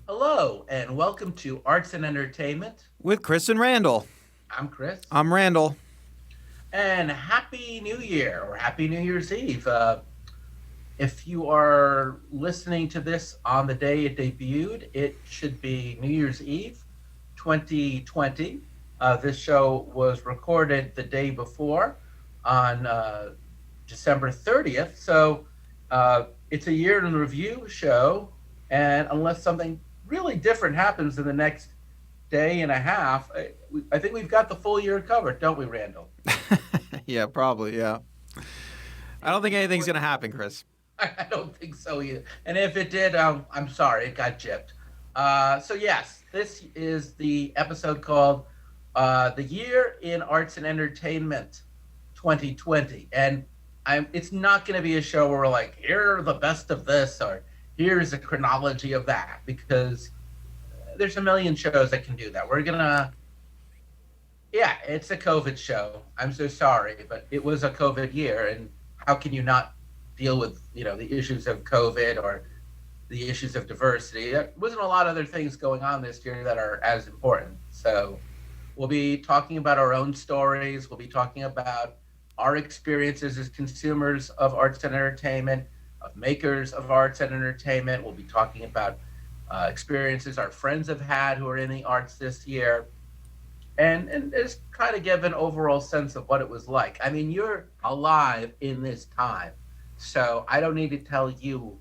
Hello, and welcome to Arts and Entertainment. With Chris and Randall. I'm Chris, I'm Randall. and Happy New Year or Happy New Year's Eve. If you are listening to this on the day it debuted, it should be New Year's Eve 2020. This show was recorded the day before on December 30th. It's a year in review show, and unless something really different happens in the next day and a half, I think we've got the full year covered, don't we, Randall? Yeah, probably, yeah. I don't think Anything anything's before going to happen, Chris. I don't think so either. And if it did, I'm sorry, it got gypped. Yes, this is the episode called "The Year in Arts and Entertainment 2020," and it's not going to be a show where we're like, "Here are the best of this," or "Here's a chronology of that," because there's a million shows that can do that. Yeah, it's a COVID show. I'm so sorry, but it was a COVID year, and how can you not deal with the issues of COVID or the issues of diversity? There wasn't a lot of other things going on this year that are as important. So we'll be talking about our own stories. We'll be talking about our experiences as consumers of arts and entertainment, of makers of arts and entertainment. We'll be talking about experiences our friends have had who are in the arts this year, and just try to give an overall sense of what it was like. I mean, you're alive in this time, so I don't need to tell you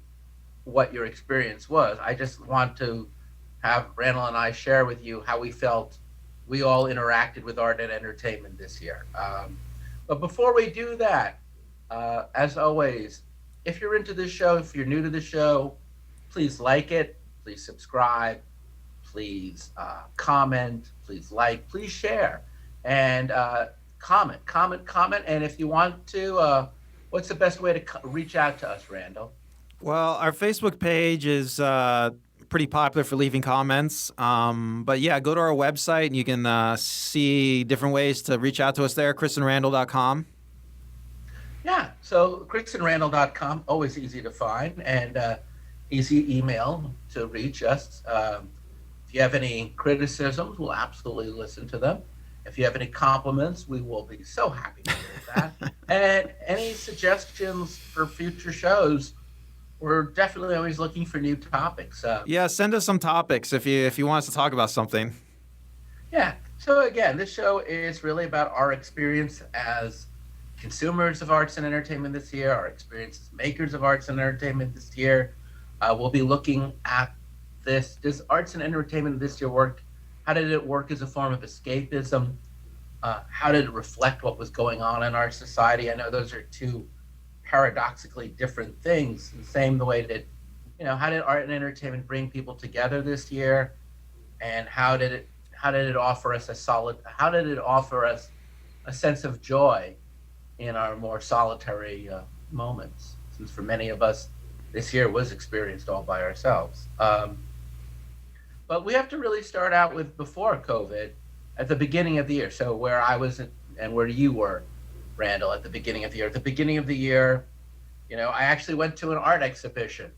what your experience was. I just want to have Randall and I share with you how we felt we all interacted with art and entertainment this year. But before we do that, as always, if you're into this show, if you're new to the show, please like it, please subscribe, please comment, please like, please share, and comment. And if you want to, what's the best way to reach out to us, Randall? Well, our Facebook page is pretty popular for leaving comments. But yeah, go to our website and you can see different ways to reach out to us there, chrisandrandall.com. Yeah, so chrisandrandall.com, always easy to find, and easy email to reach us. If you have any criticisms, we'll absolutely listen to them. If you have any compliments, we will be so happy to hear that. And any suggestions for future shows, we're definitely always looking for new topics. Yeah, send us some topics if you want us to talk about something. Yeah. So again, this show is really about our experience as consumers of arts and entertainment this year, our experience as makers of arts and entertainment this year. We'll be looking at this. Does arts and entertainment this year work? How did it work as a form of escapism? How did it reflect what was going on in our society? I know those are two paradoxically different things. The same the way that, how did art and entertainment bring people together this year, and how did it offer us a sense of joy in our more solitary moments? Since for many of us, this year was experienced all by ourselves. But we have to really start out with before COVID, at the beginning of the year. So where I was and where you were, Randall, at the beginning of the year. At the beginning of the year, I actually went to an art exhibition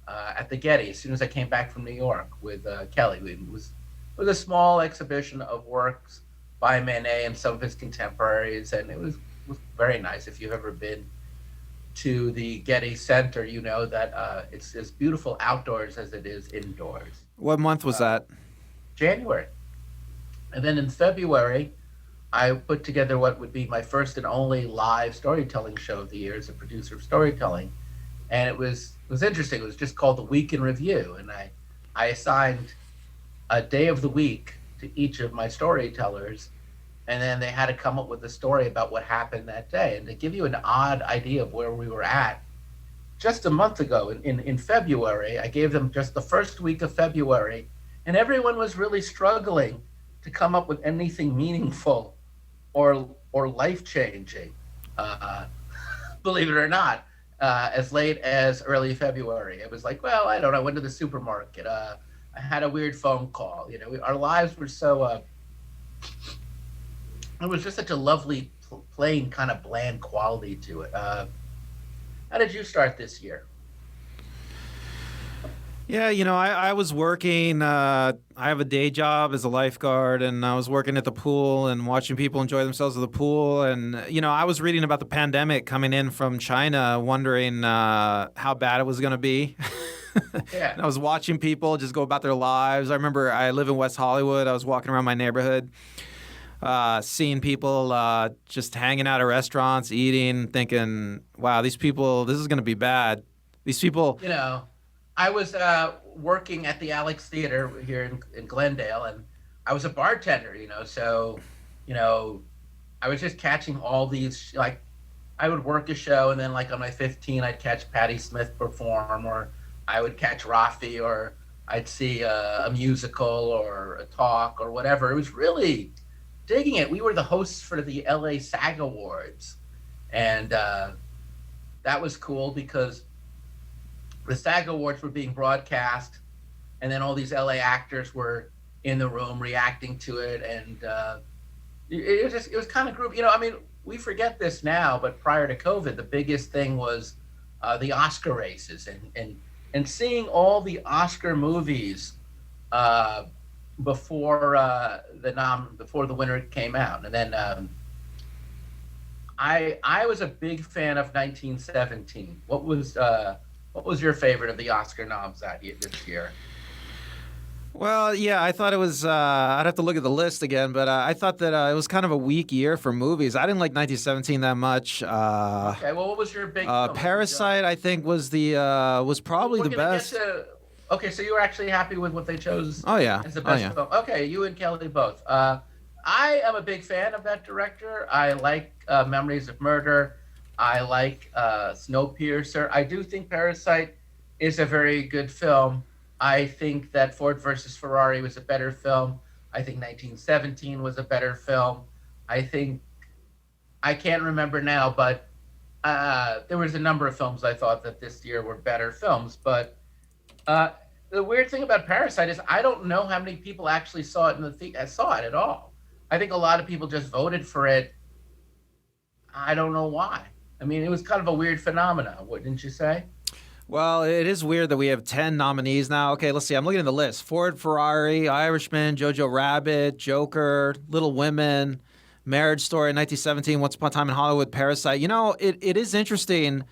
at the Getty as soon as I came back from New York with Kelly. It was a small exhibition of works by Manet and some of his contemporaries, and it was very nice. If you've ever been to the Getty Center, you know that it's as beautiful outdoors as it is indoors. What month was that? January. And then in February, I put together what would be my first and only live storytelling show of the year as a producer of storytelling. And it was interesting. It was just called The Week in Review. And I assigned a day of the week to each of my storytellers. And then they had to come up with a story about what happened that day. And to give you an odd idea of where we were at, just a month ago in February, I gave them just the first week of February, and everyone was really struggling to come up with anything meaningful or life-changing, believe it or not, as late as early February. It was like, well, I don't know, I went to the supermarket. I had a weird phone call. Our lives were so, it was just such a lovely, plain, kind of bland quality to it. How did you start this year? Yeah, I was working. I have a day job as a lifeguard, and I was working at the pool and watching people enjoy themselves at the pool. And, I was reading about the pandemic coming in from China, wondering how bad it was going to be. Yeah. And I was watching people just go about their lives. I remember I live in West Hollywood. I was walking around my neighborhood, seeing people just hanging out at restaurants, eating, thinking, wow, these people, this is going to be bad. These people. I was working at the Alex Theater here in Glendale, and I was a bartender. So, you know, I was just catching all these. Like, I would work a show, and then like on my 15, I'd catch Patti Smith perform, or I would catch Rafi, or I'd see a musical or a talk or whatever. It was really digging it. We were the hosts for the LA SAG Awards, and that was cool because the SAG Awards were being broadcast, and then all these LA actors were in the room reacting to it, and it was kind of group. I mean, we forget this now, but prior to COVID, the biggest thing was the Oscar races, and seeing all the Oscar movies before before the winner came out, and then I was a big fan of 1917. What was your favorite of the Oscar noms this year? Well, yeah, I thought it was. I'd have to look at the list again, but I thought that it was kind of a weak year for movies. I didn't like 1917 that much. Okay, well, what was your big film? Parasite, I think, was probably the best. Okay, so you were actually happy with what they chose Oh yeah, as the best film. Okay, you and Kelly both. I am a big fan of that director. I like Memories of Murder. I like Snowpiercer. I do think Parasite is a very good film. I think that Ford versus Ferrari was a better film. I think 1917 was a better film. I can't remember now, but there was a number of films I thought that this year were better films. But the weird thing about Parasite is I don't know how many people actually saw it saw it at all. I think a lot of people just voted for it. I don't know why. I mean, it was kind of a weird phenomenon, wouldn't you say? Well, it is weird that we have 10 nominees now. Okay, let's see. I'm looking at the list. Ford, Ferrari, Irishman, Jojo Rabbit, Joker, Little Women, Marriage Story, 1917, Once Upon a Time in Hollywood, Parasite. It is interesting. It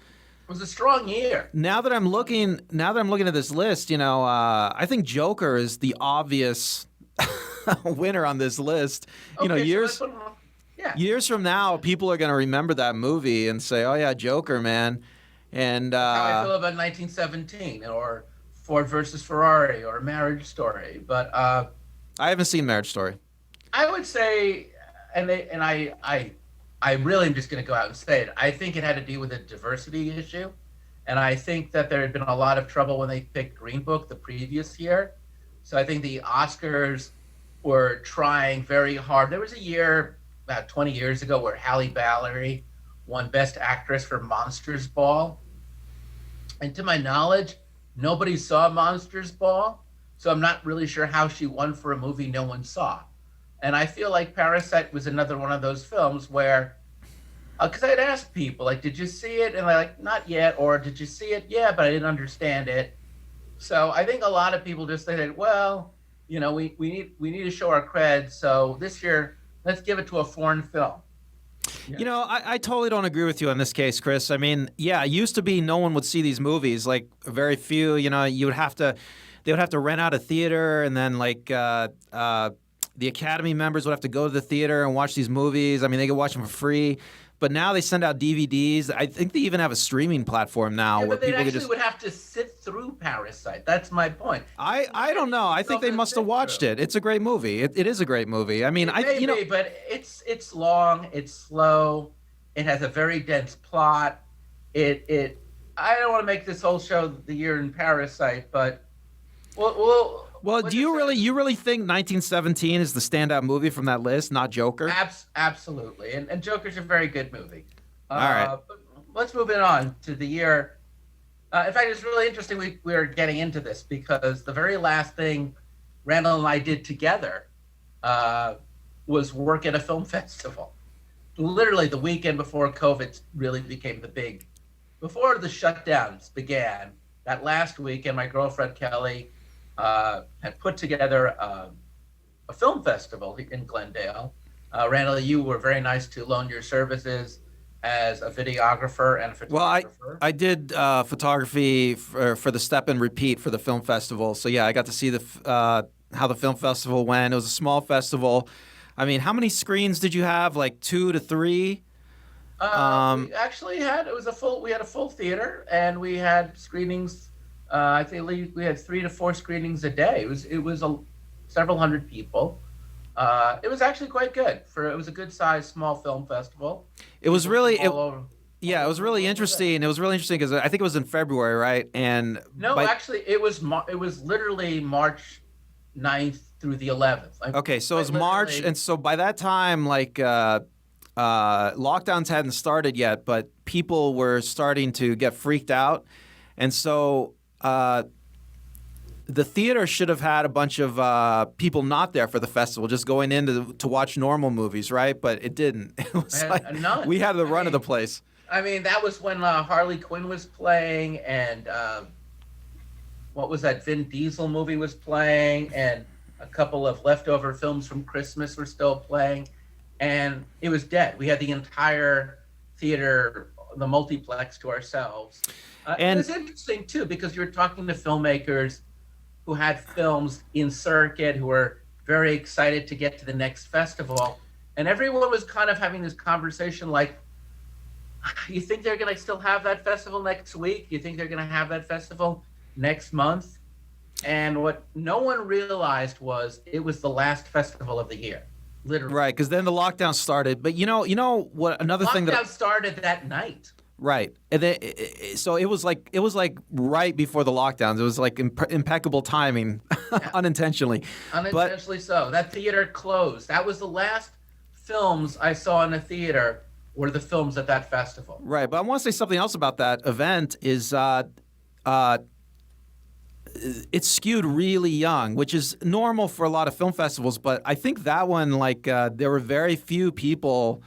was a strong year. Now that I'm looking at this list, I think Joker is the obvious winner on this list. Okay, years from now, people are going to remember that movie and say, "Oh yeah, Joker, man." And how I feel about 1917 or Ford versus Ferrari or Marriage Story, but I haven't seen Marriage Story. I would say, I really am just going to go out and say it. I think it had to do with a diversity issue, and I think that there had been a lot of trouble when they picked Green Book the previous year. So I think the Oscars were trying very hard. There was a year about 20 years ago where Halle Berry won Best Actress for Monsters Ball. And to my knowledge, nobody saw Monsters Ball. So I'm not really sure how she won for a movie no one saw. And I feel like Parasite was another one of those films where, because I'd ask people, like, did you see it? And they're like, not yet. Or did you see it? Yeah, but I didn't understand it. So I think a lot of people just said, well, we need to show our cred. So this year, let's give it to a foreign film. Yeah. I totally don't agree with you on this case, Chris. I mean, yeah, it used to be no one would see these movies, like very few. They would have to rent out a theater, and then like the Academy members would have to go to the theater and watch these movies. I mean, they could watch them for free. But now they send out DVDs. I think they even have a streaming platform now where people would have to sit through Parasite. That's my point. I don't know. I think they must have watched it. It's a great movie. It is a great movie. I mean, but it's long. It's slow. It has a very dense plot. I don't want to make this whole show the year in Parasite, but Well, do you really think 1917 is the standout movie from that list, not Joker? Absolutely, and Joker's a very good movie. All right, but let's move it on to the year. In fact, it's really interesting we are getting into this because the very last thing Randall and I did together was work at a film festival. Literally the weekend before COVID really became before the shutdowns began. that last weekend, my girlfriend Kelly had put together a film festival in Glendale. Randall, you were very nice to loan your services as a videographer and a Well, photographer. I did photography for the Step and Repeat for the film festival. So yeah, I got to see how the film festival went. It was a small festival. I mean, how many screens did you have? Like 2 to 3? We actually had we had a full theater and we had screenings. I think we had 3 to 4 screenings a day. It was several hundred people. It was actually quite good it was a good sized small film festival. It was People from really all over. Yeah, it was really interesting. It was really interesting because I think it was in February, right? And No, actually, it was literally March 9th through the 11th. okay, so it was Quite March, literally. and so by that time, like lockdowns hadn't started yet, but people were starting to get freaked out, and so the theater should have had a bunch of people not there for the festival, just going in to watch normal movies, right? But it didn't. It was like None. we had the run of the place. I mean, that was when Harley Quinn was playing, and what was that? Vin Diesel movie was playing, and a couple of leftover films from Christmas were still playing, and it was dead. We had the entire theater, the multiplex, to ourselves. And it was interesting too because you were talking to filmmakers who had films in circuit, who were very excited to get to the next festival, and everyone was kind of having this conversation like, you think they're going to still have that festival next week? You think they're going to have that festival next month? And what no one realized was it was the last festival of the year, literally. right, because then the lockdown started. But you know what? Another thing Lockdown started that night. right, and then so it was like right before the lockdowns. It was like impeccable timing, Yeah. unintentionally. Unintentionally so. That theater closed. That was the last films I saw in a theater were the films at that festival. Right, but I want to say something else about that event is it's skewed really young, which is normal for a lot of film festivals. But I think that one, like, there were very few people,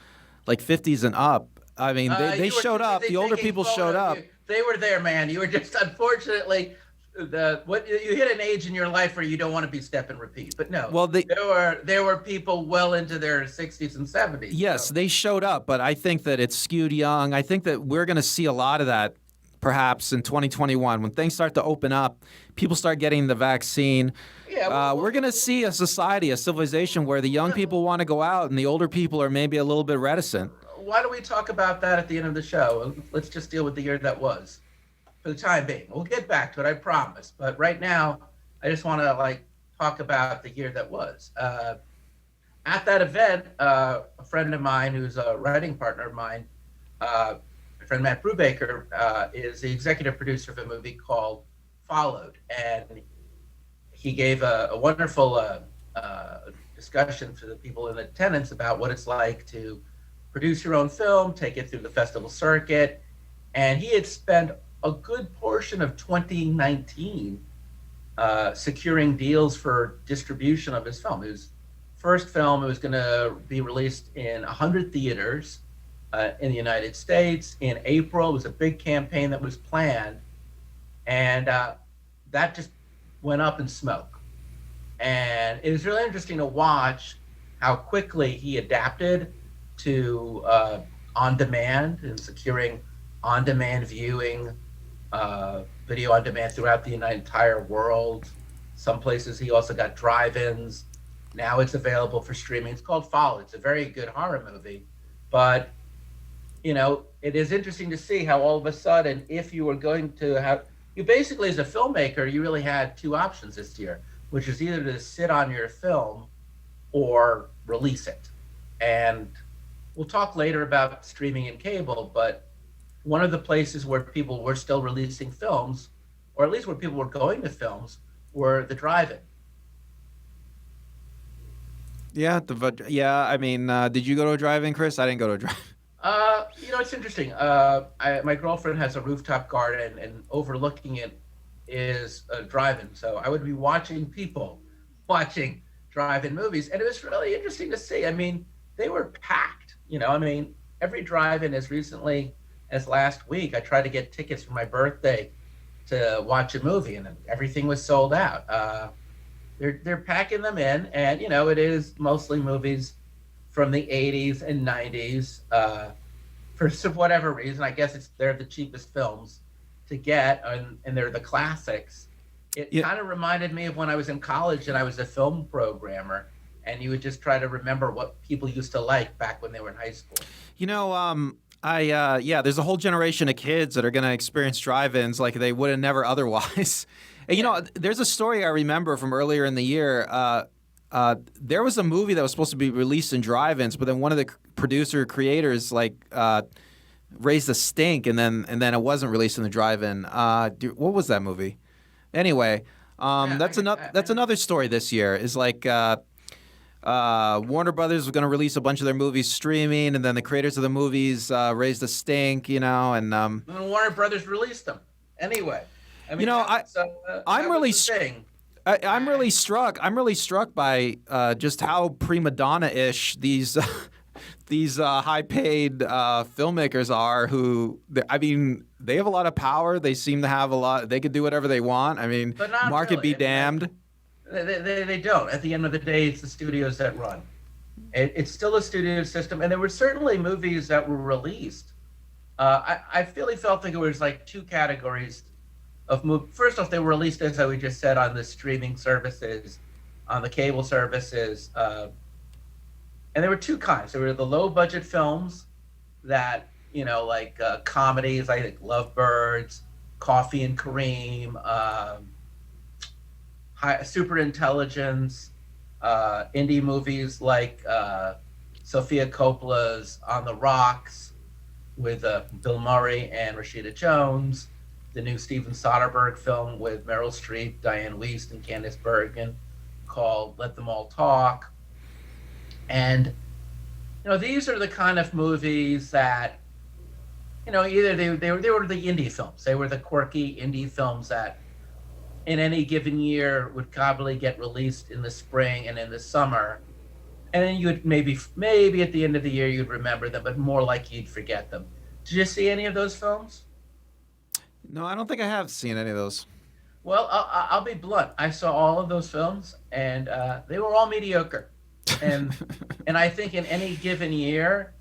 like 50s and up. I mean, they showed up. The older people showed up. They were there, man. You were just unfortunately you hit an age in your life where you don't want to be step and repeat. But no, Well, there were people well into their 60s and 70s. yes, so. they showed up, but I think that it's skewed young. I think that we're going to see a lot of that perhaps in 2021 when things start to open up, people start getting the vaccine. Yeah, We're going to see a society, a civilization where the young people want to go out and the older people are maybe a little bit reticent. why don't we talk about that at the end of the show? Let's just deal with the year that was for the time being. We'll get back to it, I promise. But right now, I just want to talk about the year that was. At that event, a friend of mine who's a writing partner of mine, my friend Matt Brewbaker, is the executive producer of a movie called Followed. And he gave a wonderful discussion to the people in attendance about what it's like to produce your own film, take it through the festival circuit. And he had spent a good portion of 2019 securing deals for distribution of his film. His first film, it was going to be released in 100 theaters in the United States in April. It was a big campaign that was planned, and that just went up in smoke. And it was really interesting to watch how quickly he adapted to on-demand and securing on-demand viewing, video on demand throughout the entire world. Some places he also got drive-ins. Now it's available for streaming. It's called Follow. It's a very good horror movie. But, it is interesting to see how all of a sudden, if you were going to have, you basically as a filmmaker, you really had two options this year, which is either to sit on your film or release it. And we'll talk later about streaming and cable, but one of the places where people were still releasing films, or at least where people were going to films, were the drive-in. Yeah, I mean, did you go to a drive-in, Chris? I didn't go to a drive-in. It's interesting. My girlfriend has a rooftop garden, and overlooking it is a drive-in. So I would be watching people watching drive-in movies, and it was really interesting to see. I mean, they were packed. Every drive-in as recently as last week, I tried to get tickets for my birthday to watch a movie, and everything was sold out. They're packing them in, and it is mostly movies from the 80s and 90s. For whatever reason, I guess they're the cheapest films to get, and they're the classics. It kind of reminded me of when I was in college and I was a film programmer, and you would just try to remember what people used to like back when they were in high school. There's a whole generation of kids that are going to experience drive-ins like they would have never otherwise. And, there's a story I remember from earlier in the year. There was a movie that was supposed to be released in drive-ins, but then one of the creators raised a stink, and then it wasn't released in the drive-in. What was that movie? Anyway, that's another story this year. Is like Warner Brothers was going to release a bunch of their movies streaming, and then the creators of the movies raised a stink, and Warner Brothers released them anyway. I mean, I'm really struck by just how prima donna-ish these high-paid filmmakers are. They have a lot of power. They seem to have a lot. They could do whatever they want. I mean, market be damned. They don't. At the end of the day, it's the studios that run. It's still a studio system, and there were certainly movies that were released. I really felt like it was like two categories of movies. First off, they were released, as we just said, on the streaming services, on the cable services, and there were two kinds. There were the low-budget films that, like comedies, I think Lovebirds, Coffee and Kareem, Superintelligence, indie movies like Sofia Coppola's On the Rocks with Bill Murray and Rashida Jones, the new Steven Soderbergh film with Meryl Streep, Diane Wiest, and Candice Bergen called Let Them All Talk. And, these are the kind of movies that, either they were the indie films. They were the quirky indie films that in any given year would probably get released in the spring and in the summer. And then you would maybe at the end of the year you'd remember them, but more like you'd forget them. Did you see any of those films? No, I don't think I have seen any of those. Well, I'll be blunt. I saw all of those films, and they were all mediocre. And and I think in any given year,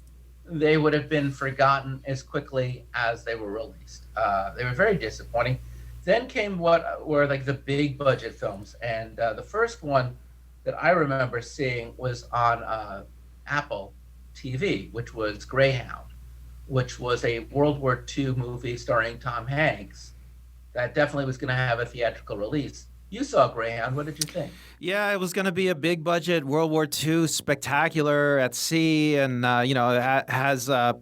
they would have been forgotten as quickly as they were released. They were very disappointing. Then came what were like the big budget films, and the first one that I remember seeing was on Apple TV, which was Greyhound, which was a World War II movie starring Tom Hanks that definitely was going to have a theatrical release. You saw Greyhound. What did you think? Yeah, it was going to be a big budget World War II spectacular at sea, and it has a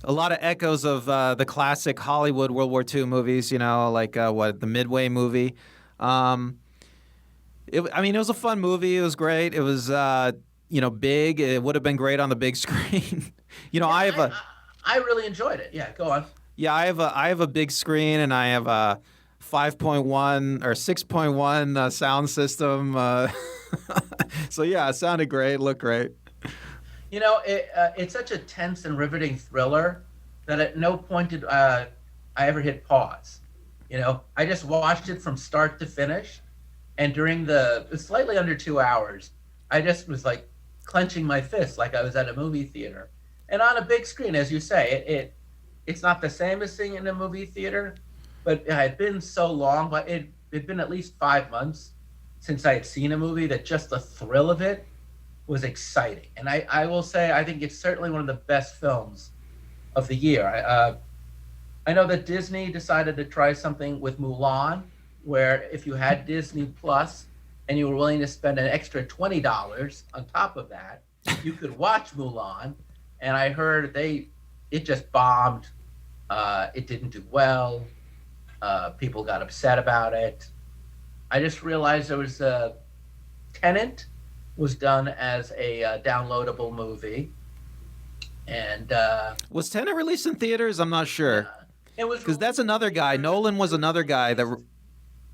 lot of echoes of the classic Hollywood World War II movies. Like the Midway movie. It was a fun movie. It was great. It was big. It would have been great on the big screen. I really enjoyed it. Yeah, go on. Yeah, I have a big screen, and I have a 5.1 or 6.1 sound system. So yeah, it sounded great. Looked great. It's such a tense and riveting thriller that at no point did I ever hit pause. I just watched it from start to finish, and during the slightly under 2 hours, I just was like clenching my fists like I was at a movie theater. And on a big screen, as you say, it's not the same as seeing it in a movie theater, but it had been so long, but it'd been at least 5 months since I had seen a movie that just the thrill of it was exciting. And I will say, I think it's certainly one of the best films of the year. I know that Disney decided to try something with Mulan, where if you had Disney Plus and you were willing to spend an extra $20 on top of that, you could watch Mulan. And I heard it just bombed. It didn't do well. People got upset about it. I just realized there was Tenet was done as a downloadable movie. And was Tenet released in theaters? I'm not sure. It was because that's another guy. Nolan was another guy that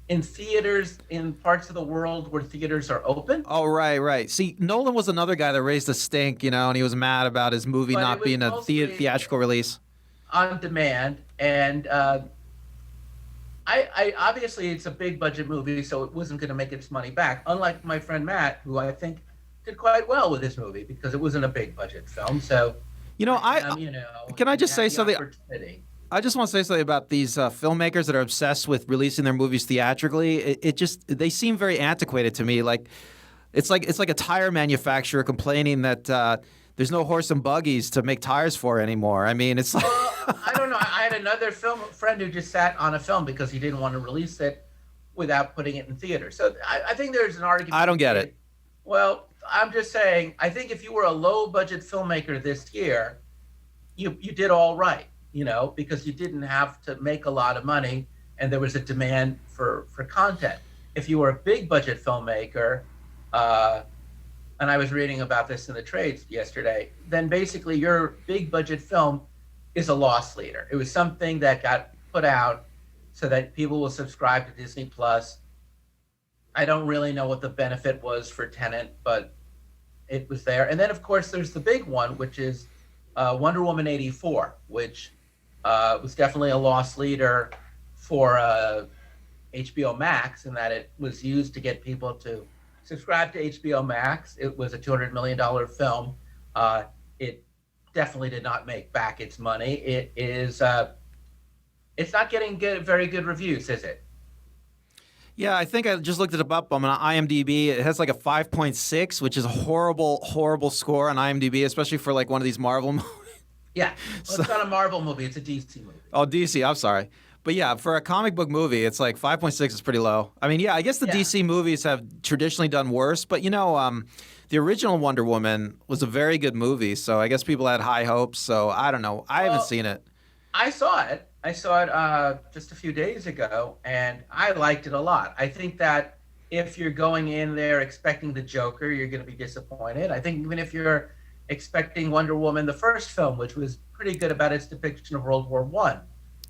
in theaters in parts of the world where theaters are open. Oh, right. See, Nolan was another guy that raised a stink, and he was mad about his movie not being a theatrical release. On demand, and I obviously it's a big budget movie, so it wasn't going to make its money back. Unlike my friend Matt, who I think did quite well with this movie because it wasn't a big budget film. So You know, for I him, you know, can I he just had say the something? opportunity. I just want to say something about these filmmakers that are obsessed with releasing their movies theatrically. It just they seem very antiquated to me. Like it's like a tire manufacturer complaining that there's no horse and buggies to make tires for anymore. I mean, it's like Well, I don't know. I had another film friend who just sat on a film because he didn't want to release it without putting it in theater. So I think there's an argument. I don't get it. Well, I'm just saying. I think if you were a low budget filmmaker this year, you did all right. You know, because you didn't have to make a lot of money, and there was a demand for content. If you were a big budget filmmaker, uh, and I was reading about this in the trades yesterday, then basically your big budget film is a loss leader. It was something that got put out so that people will subscribe to Disney Plus. I don't really know what the benefit was for Tenet, but it was there. And then, of course, there's the big one, which is Wonder Woman 84, which was definitely a loss leader for HBO Max in that it was used to get people to subscribe to HBO Max. It was a $200 million film. It definitely did not make back its money. It is. It's not getting very good reviews, is it? yeah. I think I just looked it up on IMDb. It has like a 5.6, which is a horrible, horrible score on IMDb, especially for like one of these Marvel movies. Yeah. Well, it's not a Marvel movie. It's a DC movie. Oh, DC. I'm sorry. But yeah, for a comic book movie, it's like 5.6 is pretty low. I mean, yeah, I guess the Yeah. DC movies have traditionally done worse, but the original Wonder Woman was a very good movie, so I guess people had high hopes. So I don't know. I haven't Well, seen it. I saw it. I saw it just a few days ago, and I liked it a lot. I think that if you're going in there expecting the Joker, you're going to be disappointed. I think even if you're expecting Wonder Woman, the first film, which was pretty good about its depiction of World War One,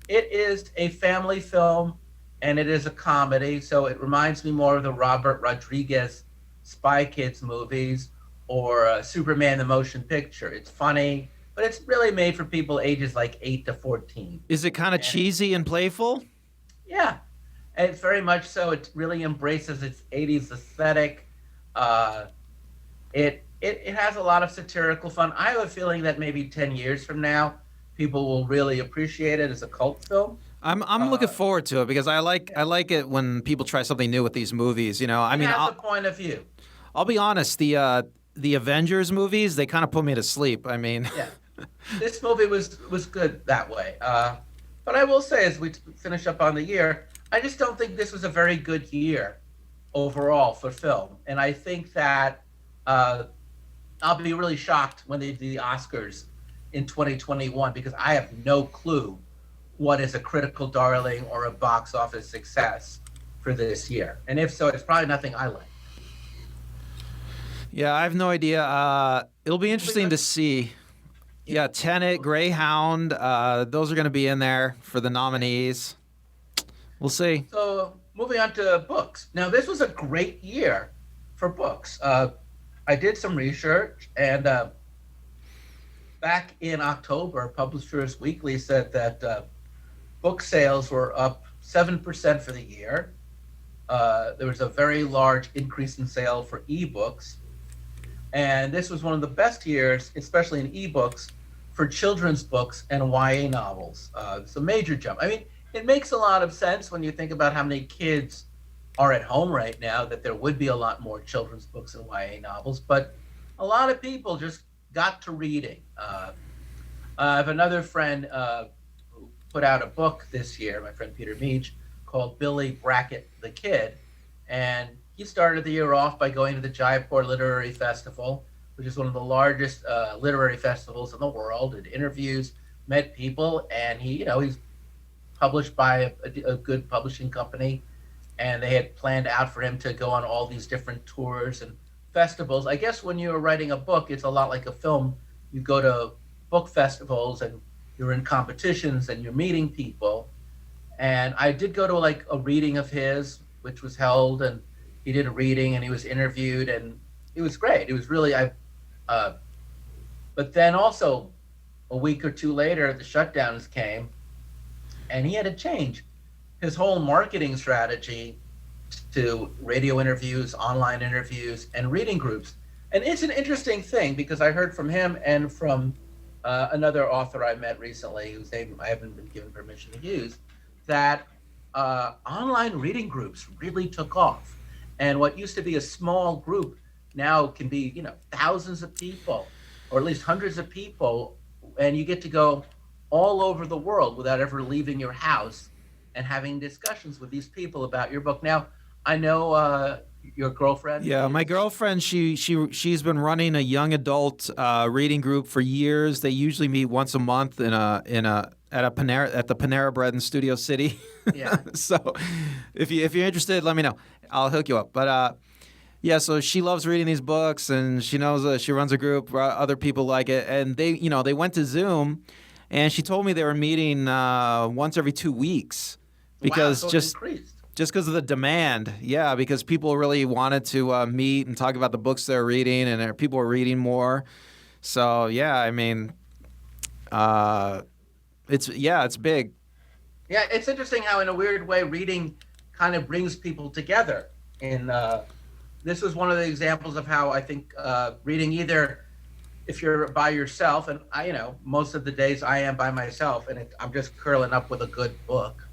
it is a family film and it is a comedy. So it reminds me more of the Robert Rodriguez Spy Kids movies or Superman the Motion Picture. It's funny, but it's really made for people ages like 8 to 14. Is it kind of And cheesy and playful? yeah, and it's very much so. It really embraces its 80s aesthetic. Uh, it has a lot of satirical fun. I have a feeling that maybe 10 years from now, people will really appreciate it as a cult film. I'm looking Uh, forward to it because I like it when people try something new with these movies. I it mean, has a I'll, point of view. I'll be honest. The Avengers movies they kind of put me to sleep. I mean, Yeah, this movie was good that way. But I will say, as we finish up on the year, I just don't think this was a very good year overall for film. And I think that uh, I'll be really shocked when they do the Oscars in 2021 because I have no clue what is a critical darling or a box office success for this year. And if so, it's probably nothing I like. yeah, I have no idea. It'll be interesting to see. Yeah, Tenet, Greyhound, those are going to be in there for the nominees. We'll see. So moving on to books. Now, this was a great year for books. I did some research, and back in October, Publishers Weekly said that book sales were up 7% for the year. There was a very large increase in sale for ebooks. And this was one of the best years, especially in ebooks, for children's books and YA novels. It's a major jump. I mean, it makes a lot of sense when you think about how many kids are at home right now that there would be a lot more children's books and YA novels. But a lot of people just got to reading. I have another friend who put out a book this year, my friend Peter Meach, called Billy Brackett the Kid. And he started the year off by going to the Jaipur Literary Festival, which is one of the largest literary festivals in the world. Did interviews, met people, and he's published by a good publishing company. And they had planned out for him to go on all these different tours and festivals. I guess when you're writing a book, it's a lot like a film. You go to book festivals and you're in competitions and you're meeting people. And I did go to like a reading of his, which was held, and he did a reading and he was interviewed, and it was great. It was really but then also a week or two later, the shutdowns came, and he had to change his whole marketing strategy to radio interviews, online interviews, and reading groups. And it's an interesting thing because I heard from him and from another author I met recently, whose name I haven't been given permission to use, that online reading groups really took off. And what used to be a small group now can be, thousands of people, or at least hundreds of people, and you get to go all over the world without ever leaving your house and having discussions with these people about your book. Now, I know your girlfriend. Yeah, my girlfriend, she's been running a young adult reading group for years. They usually meet once a month at the Panera Bread in Studio City. Yeah. So, if you're interested, let me know. I'll hook you up. But yeah, so she loves reading these books, and she knows she runs a group. Other people like it, and they went to Zoom, and she told me they were meeting once every 2 weeks because wow, so increased. Just because of the demand, yeah, because people really wanted to meet and talk about the books they're reading, and people were reading more. So yeah, I mean, it's big. Yeah, it's interesting how, in a weird way, reading kind of brings people together. And this was one of the examples of how I think reading, either if you're by yourself, and most of the days I am by myself, and I'm just curling up with a good book.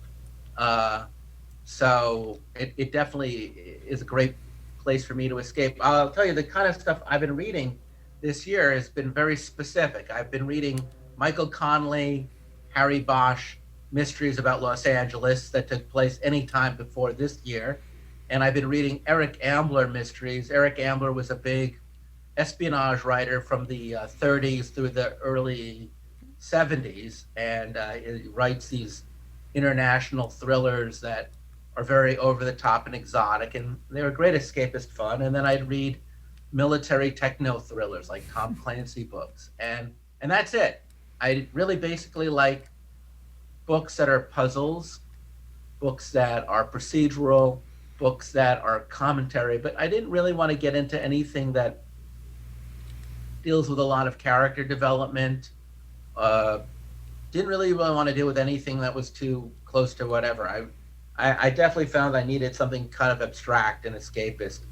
So it definitely is a great place for me to escape. I'll tell you, the kind of stuff I've been reading this year has been very specific. I've been reading Micheal Connelly, Harry Bosch mysteries about Los Angeles that took place any time before this year. And I've been reading Eric Ambler mysteries. Eric Ambler was a big espionage writer from the 30s through the early 70s. And he writes these international thrillers that are very over the top and exotic, and they were great escapist fun. And then I'd read military techno thrillers like Tom Clancy books, and that's it. I really basically like books that are puzzles, books that are procedural, books that are commentary, but I didn't really want to get into anything that deals with a lot of character development. Didn't really want to deal with anything that was too close to whatever. I definitely found I needed something kind of abstract and escapist.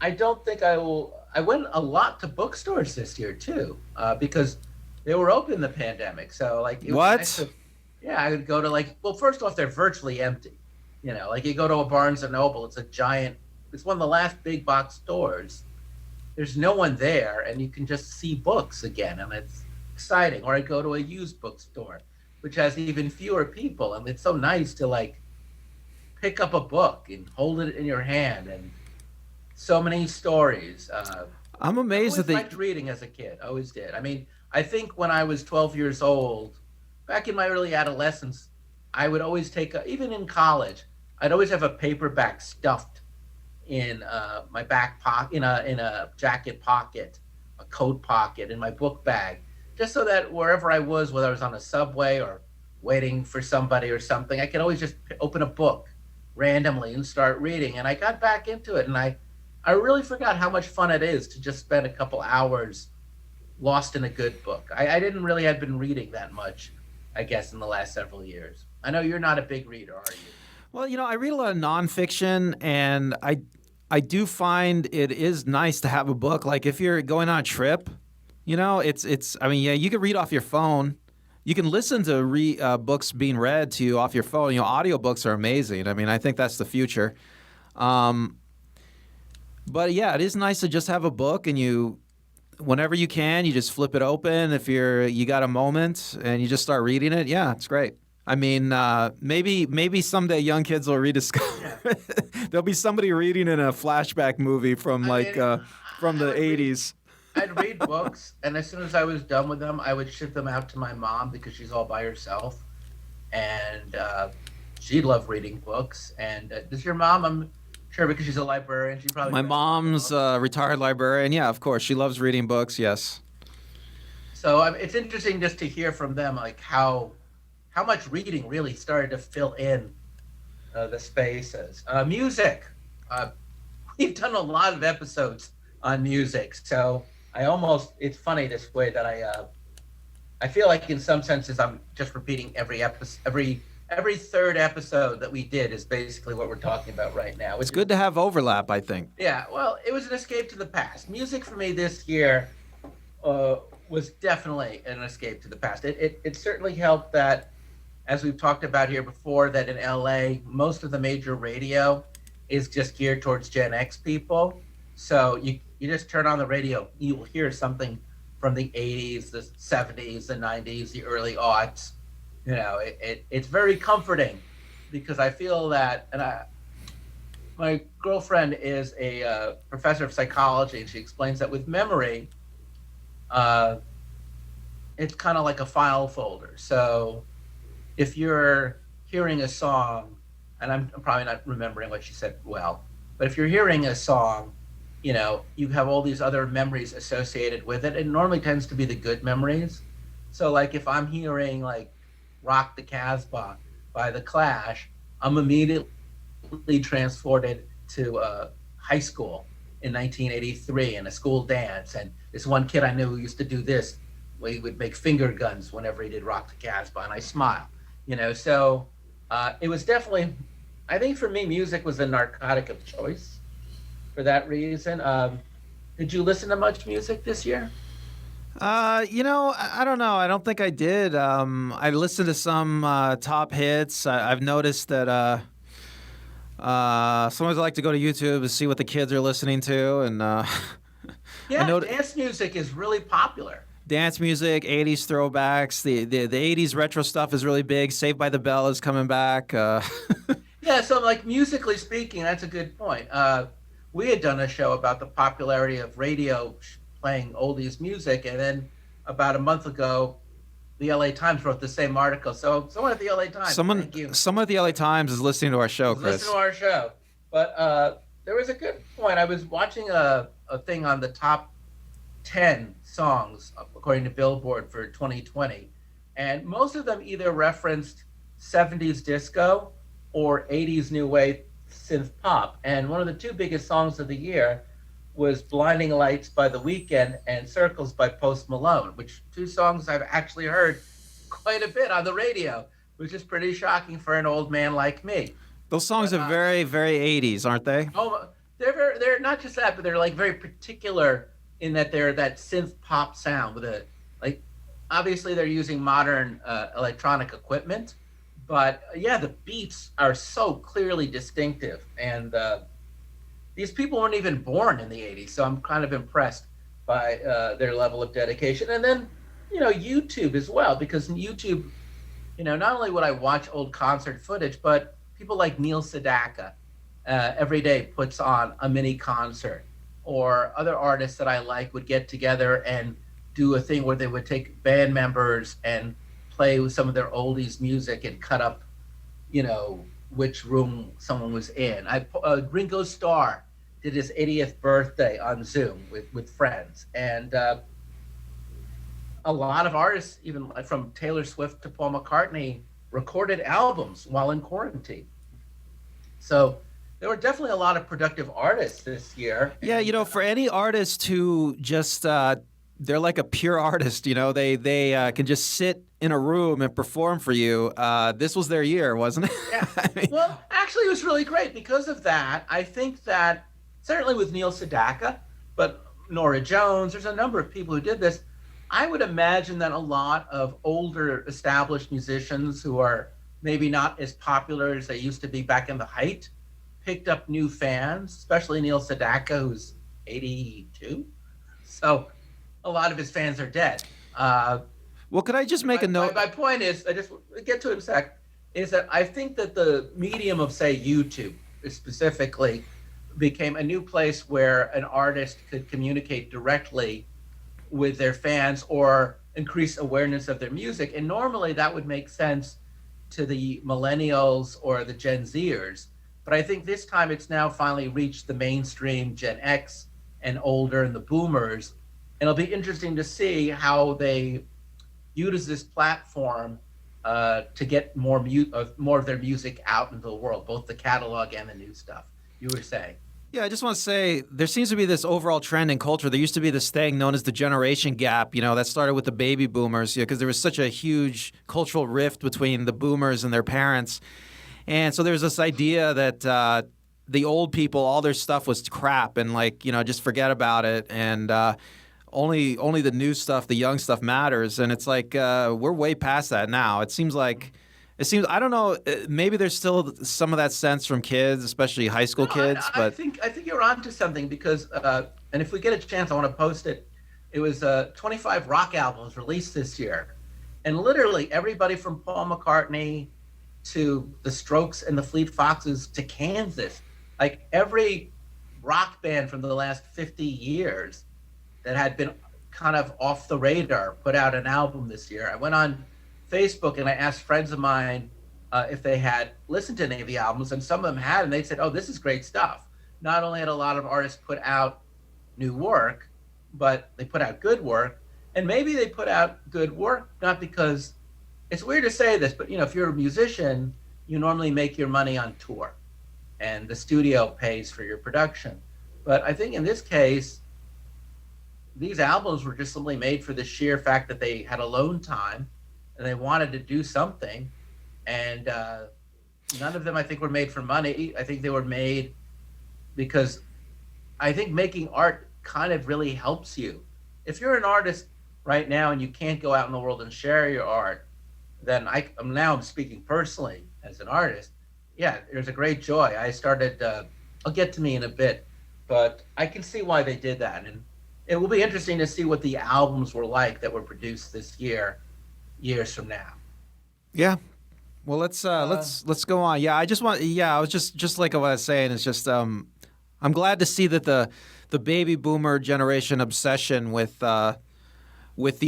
I don't think I will. I went a lot to bookstores this year too, because they were open in the pandemic. So like, it was nice to, yeah, I would go to first off, they're virtually empty. Like you go to a Barnes and Noble, it's one of the last big box stores. There's no one there, and you can just see books again, and it's exciting. Or I go to a used bookstore, which has even fewer people, and it's so nice to pick up a book and hold it in your hand, and so many stories. I'm amazed that I liked reading as a kid. I always did. I mean, I think when I was 12 years old, back in my early adolescence, I would always even in college, I'd always have a paperback stuffed in my back pocket, in a jacket pocket, a coat pocket, in my book bag, just so that wherever I was, whether I was on a subway or waiting for somebody or something, I could always just open a book randomly and start reading. And I got back into it, and I really forgot how much fun it is to just spend a couple hours lost in a good book. I didn't really have been reading that much, I guess, in the last several years. I know you're not a big reader, are you? Well, I read a lot of nonfiction, and I do find it is nice to have a book. Like if you're going on a trip, it's. I mean, yeah, you can read off your phone. You can listen to books being read to you off your phone. Audiobooks are amazing. I mean, I think that's the future. But yeah, it is nice to just have a book, and whenever you can, you just flip it open. If you got a moment and you just start reading it, yeah, it's great. I mean, maybe someday young kids will rediscover. There'll be somebody reading in a flashback movie from from the 80s. I'd read books, and as soon as I was done with them, I would ship them out to my mom because she's all by herself, and she loved reading books. And does your mom? I'm sure because she's a librarian. She probably. My mom's a retired librarian. Yeah, of course, she loves reading books. Yes. So it's interesting just to hear from them, like how much reading really started to fill in the spaces. Music. We've done a lot of episodes on music, so it's funny this way that I feel like in some senses I'm just repeating every episode, every third episode that we did is basically what we're talking about right now, It's which is good to have overlap, I think. yeah. Well, it was an escape to the past. Music for me this year uh, was definitely an escape to the past. It certainly helped that, as we've talked about here before, that in LA, most of the major radio is just geared towards Gen X people. So you just turn on the radio, you will hear something from the 80s, the 70s, the 90s, the early aughts. It's very comforting because I feel that, my girlfriend is a professor of psychology, and she explains that with memory, uh, it's kind of like a file folder. So if you're hearing a song, and I'm probably not remembering what she said well, but if you're hearing a song, you have all these other memories associated with it. It normally tends to be the good memories. So like if I'm hearing like Rock the Casbah by The Clash, I'm immediately transported to high school in 1983 in a school dance. And this one kid I knew who used to do this, where he would make finger guns whenever he did Rock the Casbah, and I smile. So it was definitely, I think for me, music was a narcotic of choice for that reason. Did you listen to much music this year? I don't know. I don't think I did. I listened to some top hits. I've noticed that sometimes I like to go to YouTube to see what the kids are listening to, and I Yeah, know dance music is really popular. dance music, 80s throwbacks, the 80s retro stuff is really big. Saved by the Bell is coming back. Yeah, so like musically speaking, that's a good point. We had done a show about the popularity of radio playing oldies music, and then about a month ago, the LA Times wrote the same article. So someone at the LA Times, thank you, Someone at the LA Times is listening to our show, is listening Chris. to our show. But there was a good point. I was watching a thing on the top 10 songs according to Billboard for 2020, and most of them either referenced 70s disco or 80s new wave synth pop. And one of the two biggest songs of the year was Blinding Lights by The Weeknd and Circles by Post Malone, which two songs I've actually heard quite a bit on the radio, which is pretty shocking for an old man like me. Those songs But are very, very 80s, aren't they? oh, they're not just that, but they're like very particular in that they're that synth pop sound with a like. Obviously, they're using modern electronic equipment, but yeah, the beats are so clearly distinctive, and these people weren't even born in the 80s, so I'm kind of impressed by their level of dedication. And then, YouTube as well, because YouTube, not only would I watch old concert footage, but people like Neil Sedaka every day puts on a mini concert, or other artists that I like would get together and do a thing where they would take band members and play with some of their oldies music and cut up, which room someone was in. Ringo Starr did his 80th birthday on Zoom with friends, and a lot of artists, even from Taylor Swift to Paul McCartney, recorded albums while in quarantine. So there were definitely a lot of productive artists this year. Yeah, for any artist who just they're like a pure artist, they can just sit in a room and perform for you. This was their year, wasn't it? Yeah. I mean, Well, actually, it was really great because of that. I think that certainly with Neil Sedaka, but Nora Jones, there's a number of people who did this. I would imagine that a lot of older established musicians who are maybe not as popular as they used to be back in the height picked up new fans, especially Neil Sedaka, who's 82. So a lot of his fans are dead. well, could I just make a note? My point is, I just get to it in a sec, is that I think that the medium of, say, YouTube specifically became a new place where an artist could communicate directly with their fans or increase awareness of their music. And normally that would make sense to the millennials or the Gen Zers. But I think this time it's now finally reached the mainstream Gen X and older and the boomers. And it'll be interesting to see how they use this platform to get more of their music out into the world, both the catalog and the new stuff. You were saying. Yeah, I just want to say there seems to be this overall trend in culture. There used to be this thing known as the generation gap, that started with the baby boomers, because there was such a huge cultural rift between the boomers and their parents. And so there's this idea that the old people, all their stuff was crap and just forget about it. And only the new stuff, the young stuff matters. And it's like we're way past that now. I don't know. Maybe there's still some of that sense from kids, especially high school No, kids. I But think you're onto something because, and if we get a chance, I want to post it. It was 25 rock albums released this year, and literally everybody from Paul McCartney to the Strokes and the Fleet Foxes to Kansas, like every rock band from the last 50 years that had been kind of off the radar put out an album this year. I went on Facebook and I asked friends of mine if they had listened to any of the albums, and some of them had, and they said, "Oh, this is great stuff." Not only had a lot of artists put out new work, but they put out good work, and maybe they put out good work not because it's weird to say this, but if you're a musician, you normally make your money on tour, and the studio pays for your production. But I think in this case, these albums were just simply made for the sheer fact that they had alone time and they wanted to do something. And none of them, I think, were made for money. I think they were made because I think making art kind of really helps you. If you're an artist right now and you can't go out in the world and share your art, then I'm speaking personally as an artist. Yeah, there's a great joy. I started, I'll get to me in a bit, but I can see why they did that. And it will be interesting to see what the albums were like that were produced this year, years from now. yeah, well, let's go on. Yeah, I was just like what I was saying. It's just I'm glad to see that the baby boomer generation obsession with the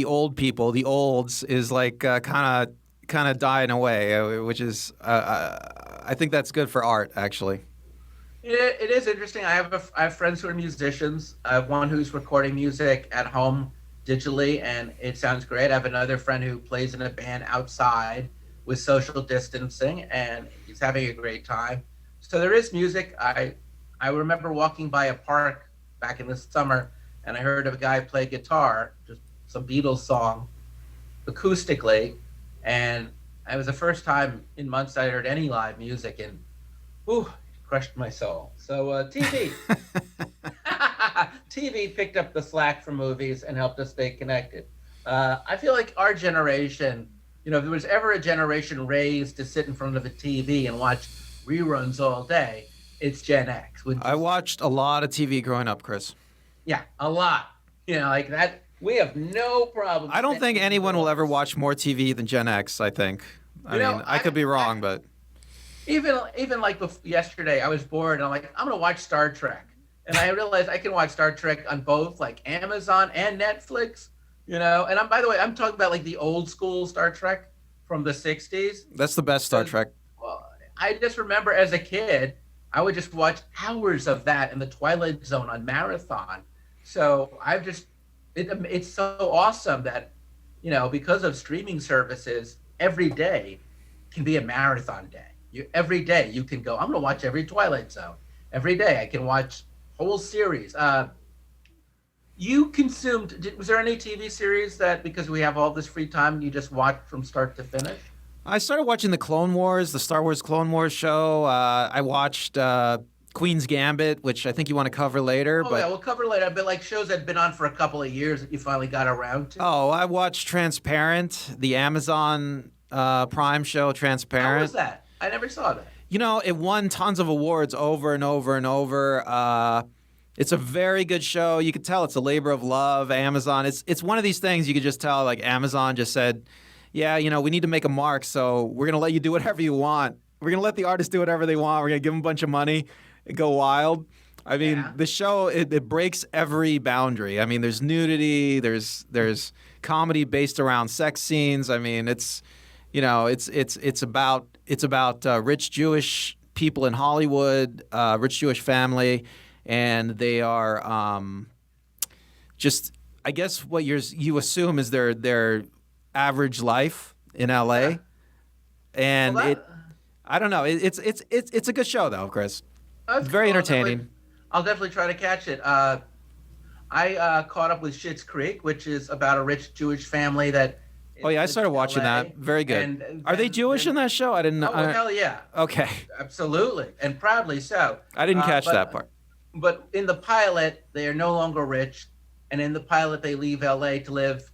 old people, the olds, is like kind of dying away, which is I think that's good for art, actually. It is interesting. I have friends who are musicians. I have one who's recording music at home digitally, and it sounds great. I have another friend who plays in a band outside with social distancing, and he's having a great time. So there is music. I remember walking by a park back in the summer, and I heard a guy play guitar, just some Beatles song, acoustically, and it was the first time in months I heard any live music, and whew, it crushed my soul. So TV, TV picked up the slack for movies and helped us stay connected. I feel like our generation, if there was ever a generation raised to sit in front of a TV and watch reruns all day, it's Gen X. I watched a lot of TV growing up, Chris. Yeah, a lot. Like that. We have no problem. I don't think anyone will ever watch more TV than Gen X. I think. I could be wrong, but even like yesterday, I was bored and I'm like, I'm gonna watch Star Trek, and I realized I can watch Star Trek on both like Amazon and Netflix. And by the way, I'm talking about like the old school Star Trek from the '60s. That's the best Star Trek. Well, I just remember as a kid, I would just watch hours of that in the Twilight Zone on marathon. So it's so awesome that, because of streaming services, every day can be a marathon day. Every day you can go, I'm going to watch every Twilight Zone. Every day I can watch whole series. Was there any TV series that, because we have all this free time, you just watch from start to finish? I started watching the Star Wars Clone Wars show. I watched Queen's Gambit, which I think you want to cover later. Yeah, we'll cover later. But like shows that have been on for a couple of years that you finally got around to. Oh, I watched Transparent, the Amazon Prime show, Transparent. How was that? I never saw that. It won tons of awards over and over and over. It's a very good show. You could tell it's a labor of love. Amazon. It's one of these things you could just tell. Like Amazon just said, yeah, we need to make a mark, so we're gonna let you do whatever you want. We're gonna let the artists do whatever they want. We're gonna give them a bunch of money. Go wild. The show it breaks every boundary. There's nudity, there's comedy based around sex scenes. It's about rich Jewish people in Hollywood, rich Jewish family, and they are just, I guess what you assume is their average life in LA. And I don't know. It's a good show though, Chris. Very entertaining. I'll definitely try to catch it. I caught up with Schitt's Creek, which is about a rich Jewish family that Oh yeah, I lives started in watching L.A. that. Very good. And Are they Jewish in then that show? I didn't. oh well, hell yeah, Okay, absolutely, and proudly so. I didn't catch that But part. in the pilot, they are no longer rich, and in the pilot, they leave L.A. to live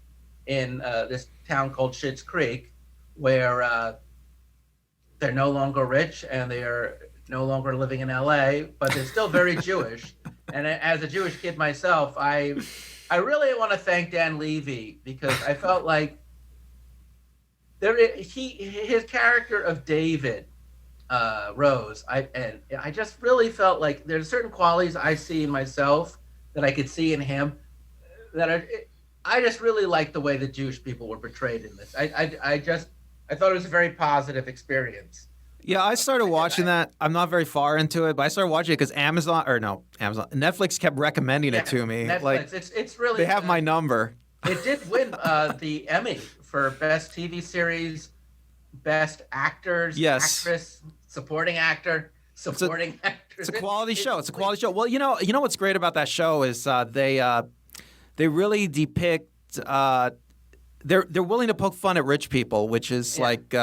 in this town called Schitt's Creek, where they're no longer rich and they are no longer living in LA, but they're still very Jewish. And as a Jewish kid myself, I really want to thank Dan Levy because I felt like his character of David Rose, I just really felt like there's certain qualities I see in myself that I could see in him that are. I just really liked the way the Jewish people were portrayed in this. I thought it was a very positive experience. Yeah, I started watching that. I'm not very far into it, but I started watching it because Netflix kept recommending it to me. Netflix, like it's really they have my number. It did win the Emmy for best TV series, best actors, Yes. actress, supporting actor, supporting actress. It's a quality show. It's a quality show. Well, you know what's great about that show is they really depict. They're willing to poke fun at rich people, which is like.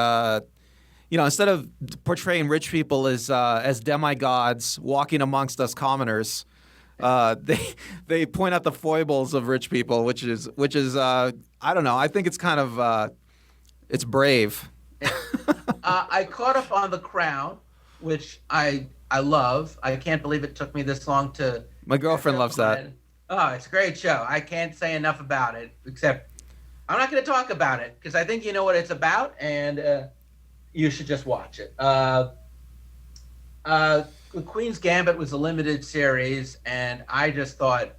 Instead of portraying rich people as demigods walking amongst us commoners, they point out the foibles of rich people, which is I don't know. I think it's kind of it's brave. I caught up on The Crown, which I love. I can't believe it took me this long to. My girlfriend loves that. Oh, it's a great show. I can't say enough about it, except I'm not going to talk about it because I think you know what it's about, and you should just watch it. The Queen's Gambit was a limited series, and I just thought,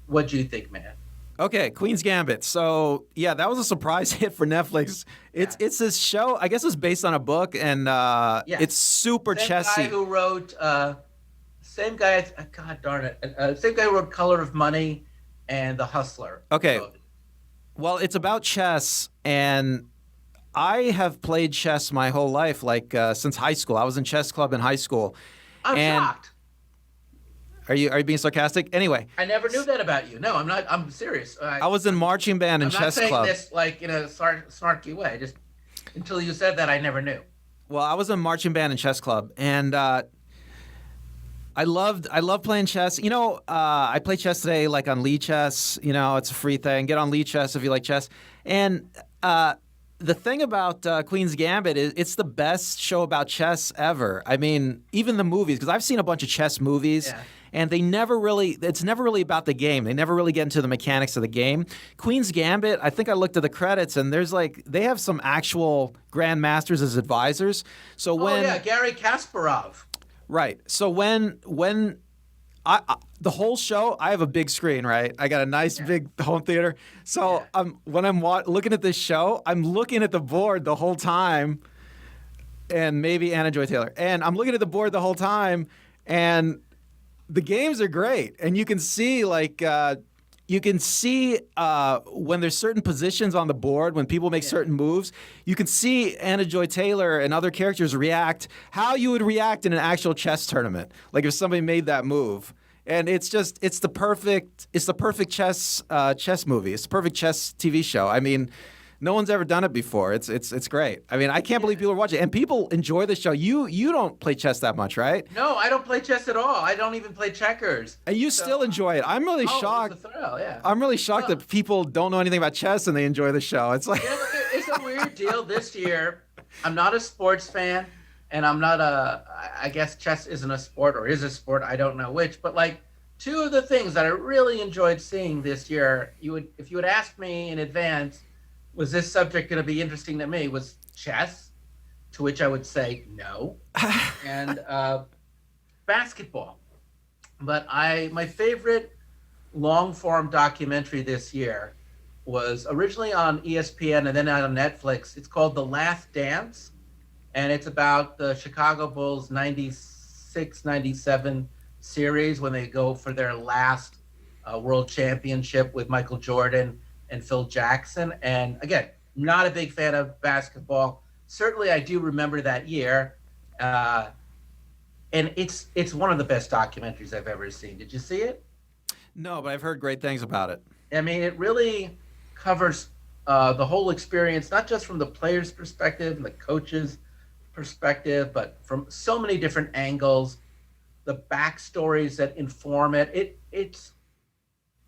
what do you think, man? Okay, Queen's Gambit. So yeah, that was a surprise hit for Netflix. It's this show. I guess it's based on a book, and it's super chessy. Same guy who wrote. Same guy. God darn it. Same guy who wrote Color of Money and The Hustler. Okay. Well, it's about chess, and I have played chess my whole life, like since high school. I was in chess club in high school. I'm shocked. Are you being sarcastic? Anyway, I never knew that about you. No, I'm not. I'm serious. I was in marching band and chess club. I'm not saying this like in a snarky way. Just until you said that, I never knew. Well, I was in marching band and chess club, and I loved playing chess. I play chess today, like on Lee Chess. It's a free thing. Get on Lee Chess if you like chess. And the thing about Queen's Gambit is it's the best show about chess ever. I mean, even the movies, because I've seen a bunch of chess movies, and it's never really about the game. They never really get into the mechanics of the game. Queen's Gambit, I think I looked at the credits, and they have some actual grandmasters as advisors. So Gary Kasparov. Right. So when the whole show, I have a big screen, right? I got a nice big home theater. So when I'm looking at this show, I'm looking at the board the whole time, and maybe Anna Joy Taylor. And I'm looking at the board the whole time, and the games are great. And you can see when there's certain positions on the board, when people make certain moves, you can see Anna Joy Taylor and other characters react how you would react in an actual chess tournament. Like if somebody made that move. And it's the perfect chess movie. It's the perfect chess TV show. I mean, no one's ever done it before. It's great. I mean, I can't believe people are watching it. And people enjoy the show. You don't play chess that much, right? No, I don't play chess at all. I don't even play checkers. And you still enjoy it. I'm really shocked. It's a thrill, yeah. I'm really shocked that people don't know anything about chess and they enjoy the show. It's like it's a weird deal this year. I'm not a sports fan, and I'm not I guess chess isn't a sport or is a sport. I don't know which, but like two of the things that I really enjoyed seeing this year, if you had asked me in advance, was this subject going to be interesting to me, was chess, to which I would say no, and basketball. But my favorite long-form documentary this year was originally on ESPN and then on Netflix. It's called The Last Dance, and it's about the Chicago Bulls 96-97 series when they go for their last world championship with Michael Jordan and Phil Jackson. And again, not a big fan of basketball. Certainly, I do remember that year. and it's one of the best documentaries I've ever seen. Did you see it? No, but I've heard great things about it. I mean, it really covers the whole experience, not just from the player's perspective and the coach's perspective, but from so many different angles, the backstories that inform it. It's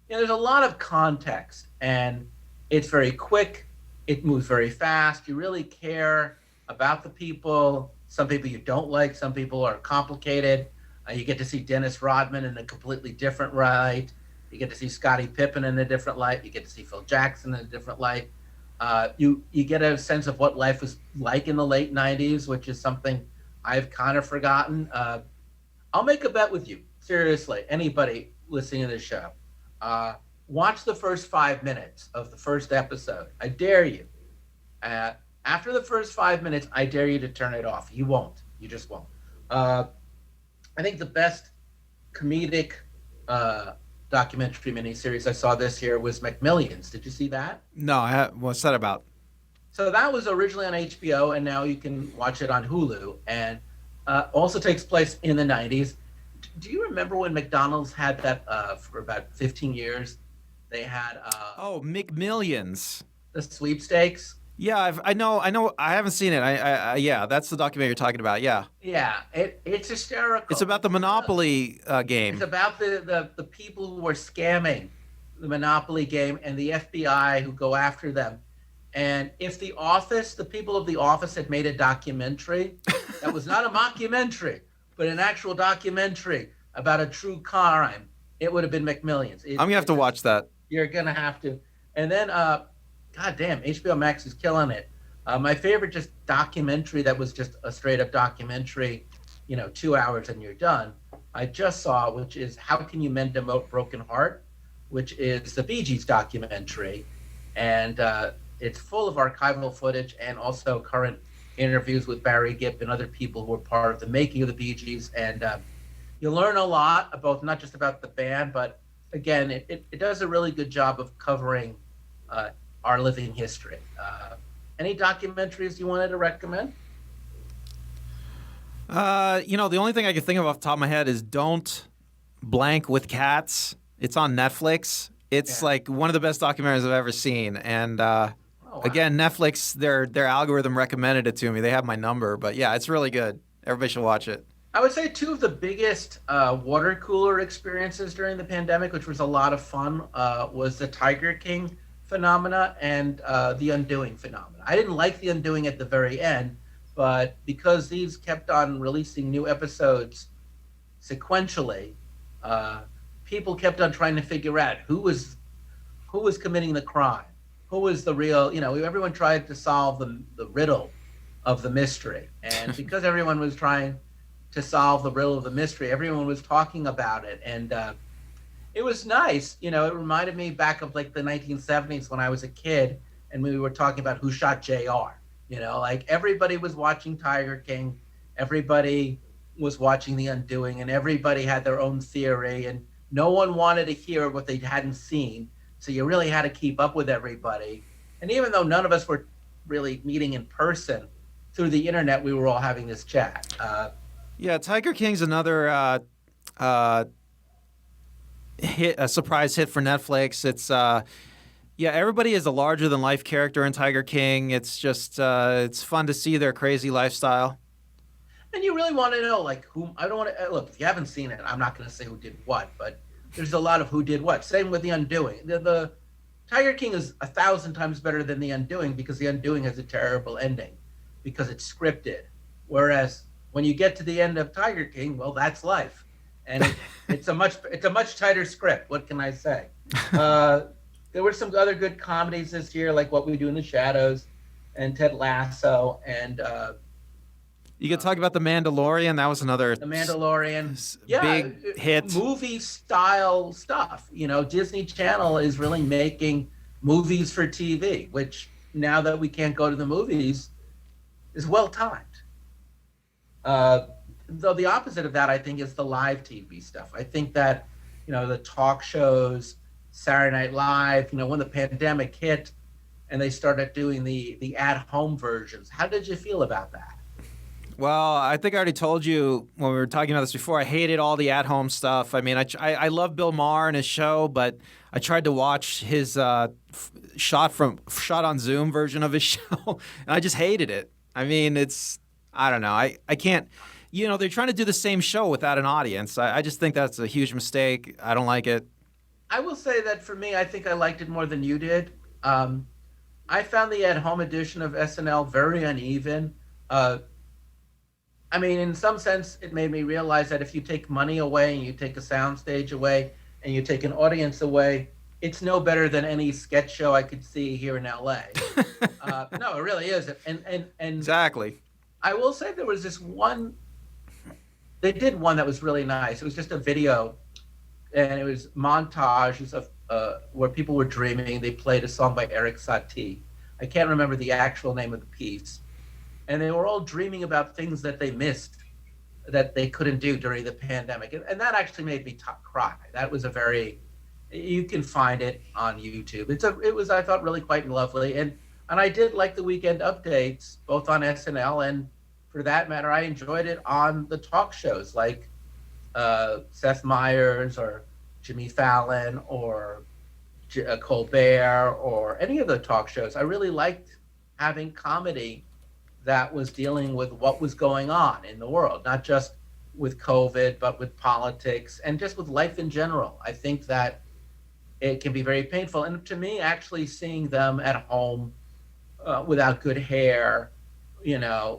there's a lot of context, and it's very quick. It moves very fast. You really care about the people. Some people you don't like. Some people are complicated. You get to see Dennis Rodman in a completely different light. You get to see Scottie Pippen in a different light. You get to see Phil Jackson in a different light. You get a sense of what life was like in the late '90s, which is something I've kind of forgotten. I'll make a bet with you, seriously, anybody listening to this show. Watch the first 5 minutes of the first episode. I dare you. After the first 5 minutes, I dare you to turn it off. You won't. You just won't. I think the best comedic documentary miniseries I saw this year was McMillions. Did you see that? No, what's that about? So that was originally on HBO, and now you can watch it on Hulu. And also takes place in the '90s. Do you remember when McDonald's had that for about 15 years? They had McMillions. the sweepstakes. Yeah, I know. I haven't seen it. Yeah, that's the documentary you're talking about. Yeah. Yeah, it's hysterical. It's about the Monopoly game. It's about the people who were scamming the Monopoly game and the FBI who go after them. And if the people of The Office had made a documentary that was not a mockumentary, but an actual documentary about a true crime, it would have been McMillions. I'm gonna have to watch that. You're gonna have to. And then, God damn, HBO Max is killing it. My favorite just documentary that was just a straight up documentary, 2 hours and you're done. I just saw, which is How Can You Mend a Broken Heart, which is the Bee Gees documentary, and it's full of archival footage and also current interviews with Barry Gibb and other people who were part of the making of the Bee Gees. And you learn a lot about not just about the band, but again, it does a really good job of covering our living history. Any documentaries you wanted to recommend? The only thing I can think of off the top of my head is Don't Blank with Cats. It's on Netflix. It's like one of the best documentaries I've ever seen. And again, Netflix, their algorithm recommended it to me. They have my number. But yeah, it's really good. Everybody should watch it. I would say two of the biggest water cooler experiences during the pandemic, which was a lot of fun, was the Tiger King phenomena and the Undoing phenomena. I didn't like the Undoing at the very end, but because these kept on releasing new episodes sequentially, people kept on trying to figure out who was committing the crime, who was the real. Everyone tried to solve the riddle of the mystery, and because everyone was trying to solve the riddle of the mystery, everyone was talking about it, and it was nice. It reminded me back of like the 1970s when I was a kid and we were talking about who shot JR. Like everybody was watching Tiger King, everybody was watching The Undoing, and everybody had their own theory, and no one wanted to hear what they hadn't seen. So you really had to keep up with everybody. And even though none of us were really meeting in person, through the internet, we were all having this chat. Yeah, Tiger King's another hit, a surprise hit for Netflix. It's everybody is a larger than life character in Tiger King. It's just it's fun to see their crazy lifestyle. And you really want to know, like, who. I don't want to look. If you haven't seen it, I'm not going to say who did what, but there's a lot of who did what. Same with The Undoing. The Tiger King is 1,000 times better than The Undoing because The Undoing has a terrible ending because it's scripted. Whereas when you get to the end of Tiger King, well, that's life, and it's a much tighter script. What can I say? There were some other good comedies this year, like What We Do in the Shadows, and Ted Lasso, and you could talk about The Mandalorian. That was another The Mandalorian, big hit, movie style stuff. Disney Channel is really making movies for TV, which now that we can't go to the movies, is well timed. Though the opposite of that, I think, is the live TV stuff. I think that, the talk shows, Saturday Night Live, when the pandemic hit and they started doing the at-home versions. How did you feel about that? Well, I think I already told you when we were talking about this before. I hated all the at-home stuff. I mean, I love Bill Maher and his show, but I tried to watch his shot on Zoom version of his show, and I just hated it. I mean, I don't know. I can't. They're trying to do the same show without an audience. I just think that's a huge mistake. I don't like it. I will say that for me, I think I liked it more than you did. I found the at-home edition of SNL very uneven. I mean, in some sense, it made me realize that if you take money away and you take a soundstage away and you take an audience away, it's no better than any sketch show I could see here in LA. No, it really isn't. And Exactly. I will say there was this one. They did one that was really nice. It was just a video, and it was montages of where people were dreaming. They played a song by Eric Satie. I can't remember the actual name of the piece. And they were all dreaming about things that they missed that they couldn't do during the pandemic. And that actually made me cry. That was you can find it on YouTube. It was, I thought, really quite lovely. And I did like the weekend updates, both on SNL and, for that matter, I enjoyed it on the talk shows like Seth Meyers or Jimmy Fallon or Colbert or any of the talk shows. I really liked having comedy that was dealing with what was going on in the world, not just with COVID, but with politics and just with life in general. I think that it can be very painful. And to me, actually seeing them at home without good hair,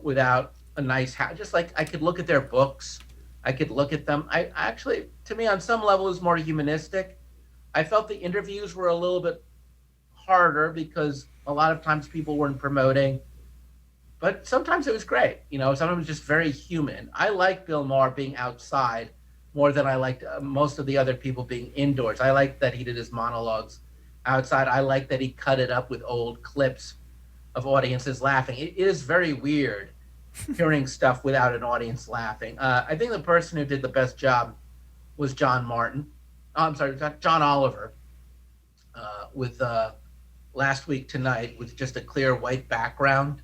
without a nice house, just like I could look at their books, I could look at them. I actually, to me, on some level, is more humanistic. I felt the interviews were a little bit harder because a lot of times people weren't promoting. But sometimes it was great. Sometimes it was just very human. I like Bill Maher being outside more than I liked most of the other people being indoors. I like that he did his monologues outside. I like that he cut it up with old clips of audiences laughing. It is very weird hearing stuff without an audience laughing. I think the person who did the best job was John Oliver, with Last Week Tonight, with just a clear white background.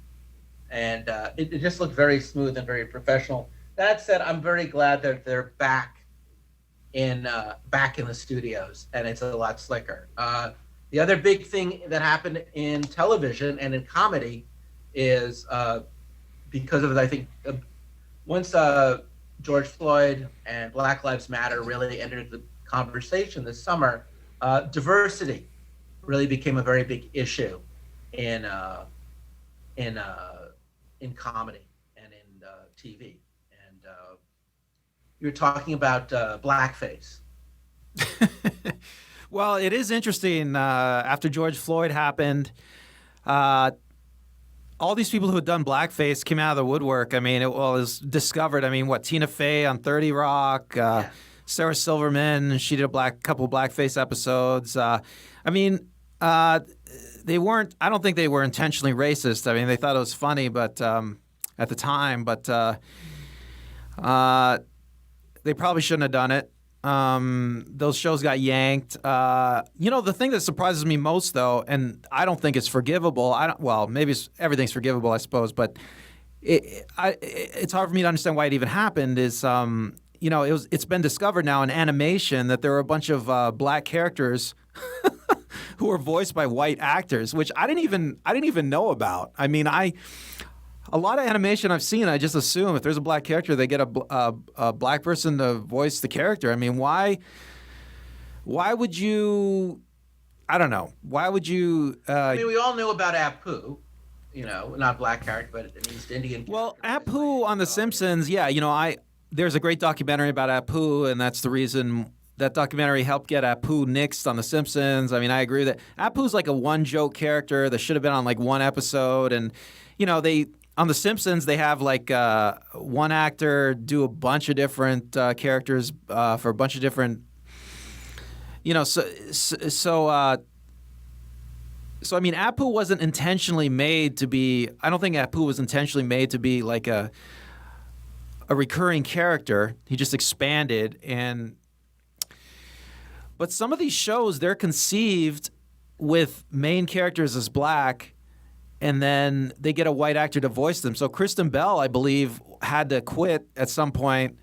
And it just looked very smooth and very professional. That said, I'm very glad that they're back in the studios, and it's a lot slicker. The other big thing that happened in television and in comedy is because of, I think, once George Floyd and Black Lives Matter really entered the conversation this summer, diversity really became a very big issue in comedy and in TV. And you're talking about blackface. Well, it is interesting. After George Floyd happened, all these people who had done blackface came out of the woodwork. I mean, it was discovered. I mean, Tina Fey on 30 Rock, Sarah Silverman, she did a couple blackface episodes. I don't think they were intentionally racist. I mean, they thought it was funny, but at the time, but they probably shouldn't have done it. Those shows got yanked. The thing that surprises me most, though, and I don't think it's forgivable. Maybe everything's forgivable, I suppose, but it's hard for me to understand why it even happened. It's been discovered now in animation that there were a bunch of black characters who were voiced by white actors, which I didn't even know about. I mean, a lot of animation I've seen, I just assume if there's a black character, they get a black person to voice the character. I mean, why would you? I don't know. Why would you? We all knew about Apu, not black character, but an East Indian. Well, Apu on The Simpsons, there's a great documentary about Apu, and that's the reason. That documentary helped get Apu nixed on The Simpsons. I mean, I agree that Apu's like a one-joke character that should have been on like one episode. And, on The Simpsons, they have like one actor do a bunch of different characters for a bunch of different, So I mean, Apu wasn't intentionally made to be. I don't think Apu was intentionally made to be like a recurring character. He just expanded and. But some of these shows, they're conceived with main characters as black, and then they get a white actor to voice them. So Kristen Bell, I believe, had to quit at some point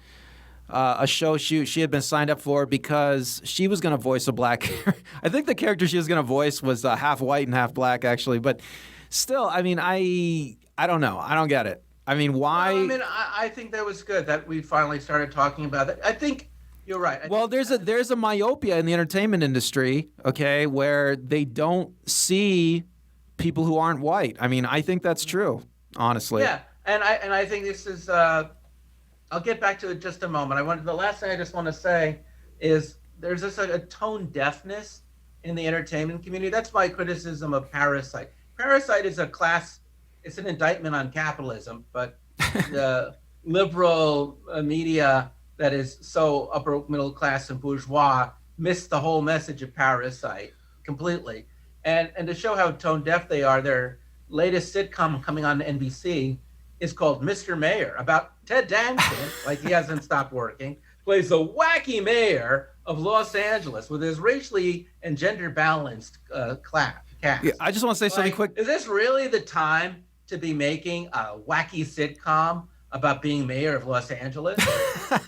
a show she had been signed up for because she was going to voice a black. I think the character she was going to voice was half white and half black, actually. But still, I mean, I don't know. I don't get it. I mean, why? Well, I mean, I think that was good that we finally started talking about it. I think you're right. Well, there's a myopia in the entertainment industry, okay, where they don't see people who aren't white. I mean, I think that's true, honestly. Yeah, and I think this is. I'll get back to it in just a moment. The last thing I just want to say is there's just a tone deafness in the entertainment community. That's my criticism of Parasite. Parasite is it's an indictment on capitalism, but the liberal media that is so upper middle class and bourgeois missed the whole message of Parasite completely. And to show how tone deaf they are, their latest sitcom coming on NBC is called Mr. Mayor, about Ted Danson, like he hasn't stopped working, plays the wacky mayor of Los Angeles with his racially and gender balanced cast. Yeah, I just want to say something quick. Is this really the time to be making a wacky sitcom about being mayor of Los Angeles?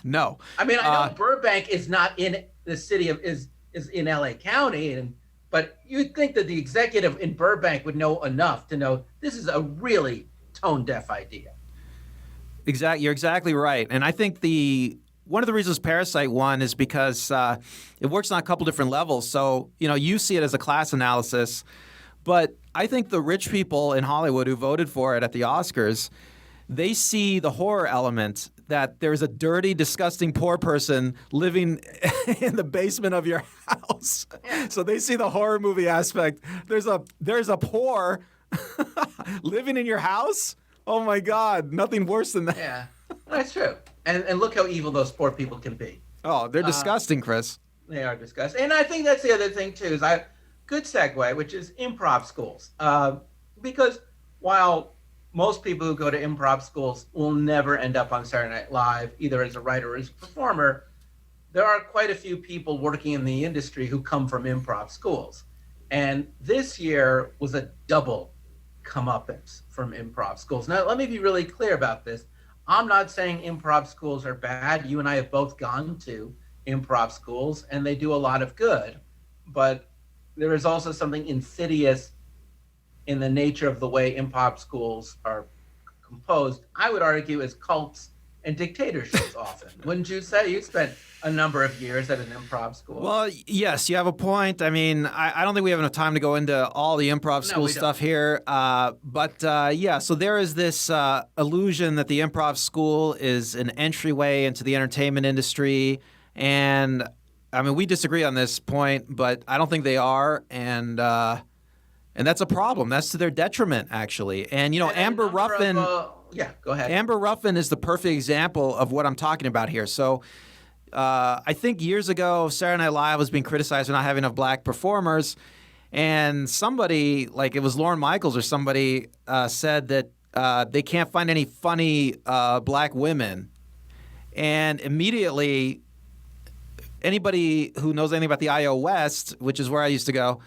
No. I mean, I know Burbank is not in the city is in LA County, but you'd think that the executive in Burbank would know enough to know this is a really tone deaf idea. Exactly, you're exactly right, and I think one of the reasons Parasite won is because it works on a couple different levels. So you see it as a class analysis, but I think the rich people in Hollywood who voted for it at the Oscars, they see the horror element that there's a dirty, disgusting poor person living in the basement of your house. Yeah. So they see the horror movie aspect. There's a poor living in your house? Oh my God, nothing worse than that. Yeah, that's true. And look how evil those poor people can be. Oh, they're disgusting, Chris. They are disgusting. And I think that's the other thing too, is good segue, which is improv schools. Because while most people who go to improv schools will never end up on Saturday Night Live, either as a writer or as a performer, there are quite a few people working in the industry who come from improv schools. And this year was a double comeuppance from improv schools. Now, let me be really clear about this. I'm not saying improv schools are bad. You and I have both gone to improv schools, and they do a lot of good. But there is also something insidious in the nature of the way improv schools are composed. I would argue as cults and dictatorships often. Wouldn't you say? You spent a number of years at an improv school. Well, yes, you have a point. I mean, I don't think we have enough time to go into all the improv school stuff here. Yeah, so there is this illusion that the improv school is an entryway into the entertainment industry. And I mean, we disagree on this point, but I don't think they are. And that's a problem. That's to their detriment, actually. And, Amber Ruffin. Yeah, go ahead. Amber Ruffin is the perfect example of what I'm talking about here. So I think years ago, Saturday Night Live was being criticized for not having enough black performers. And somebody, like it was Lorne Michaels or somebody, said that they can't find any funny black women. And immediately, anybody who knows anything about the IO West, which is where I used to go,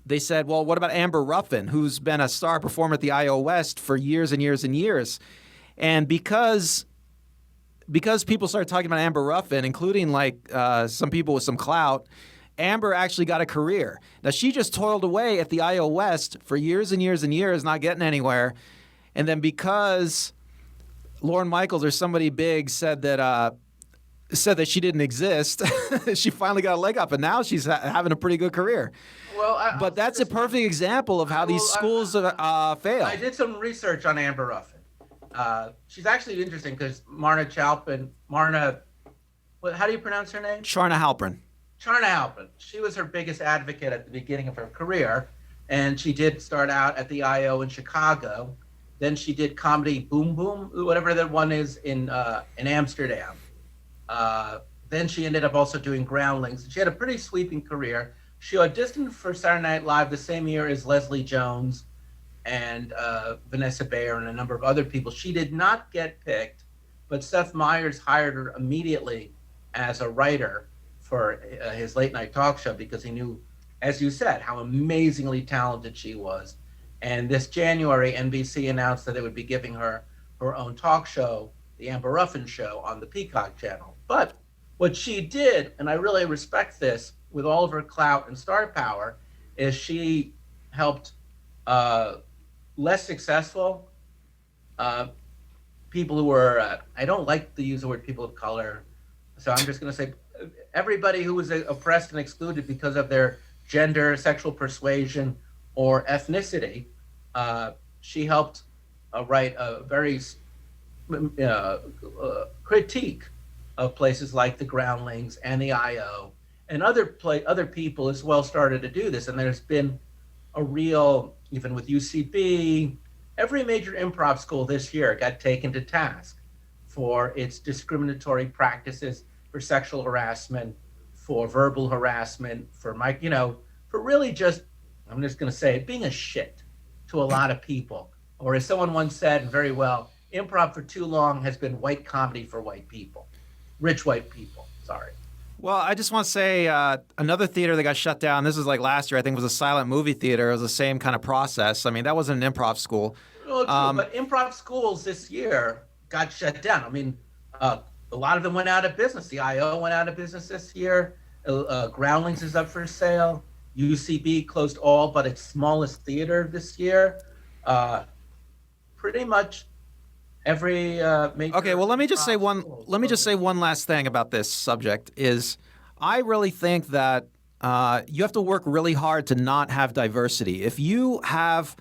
they said, well, what about Amber Ruffin, who's been a star performer at the IO West for years and years and years? And because people started talking about Amber Ruffin, including some people with some clout, Amber actually got a career. Now, she just toiled away at the IO West for years and years and years, not getting anywhere. And then because Lorne Michaels or somebody big said that she didn't exist, she finally got a leg up, and now she's having a pretty good career. Well, but that's a perfect example of how these schools fail. I did some research on Amber Ruffin. She's actually interesting because how do you pronounce her name? Charna Halpern. Charna Halpern. She was her biggest advocate at the beginning of her career, and she did start out at the IO in Chicago. Then she did Comedy Boom Boom, whatever that one is, in Amsterdam. Then she ended up also doing Groundlings. She had a pretty sweeping career. She auditioned for Saturday Night Live the same year as Leslie Jones and Vanessa Bayer and a number of other people. She did not get picked, but Seth Meyers hired her immediately as a writer for his late night talk show because he knew, as you said, how amazingly talented she was. And this January, NBC announced that they would be giving her her own talk show, the Amber Ruffin Show, on the Peacock channel. But what she did, and I really respect this, with all of her clout and star power, is she helped less successful people who were, I don't like to use the word people of color, so I'm just going to say everybody who was oppressed and excluded because of their gender, sexual persuasion, or ethnicity. She helped write a very critique of places like the Groundlings and the IO, and other people as well started to do this. And there's been a real, even with UCB, every major improv school this year got taken to task for its discriminatory practices, for sexual harassment, for verbal harassment, for for really just, I'm just going to say it, being a shit to a lot of people. Or as someone once said very well, improv for too long has been white comedy for white people, rich white people. Sorry. Well, I just want to say another theater that got shut down, this was like last year, I think, was a silent movie theater. It was the same kind of process. I mean, that wasn't an improv school. Well, true, but improv schools this year got shut down. I mean, a lot of them went out of business. The IO went out of business this year. Groundlings is up for sale. UCB closed all but its smallest theater this year. Pretty much every major. Okay, well, let me just say one. schools Let me just say one last thing about this subject. Is I really think that you have to work really hard to not have diversity. If you have,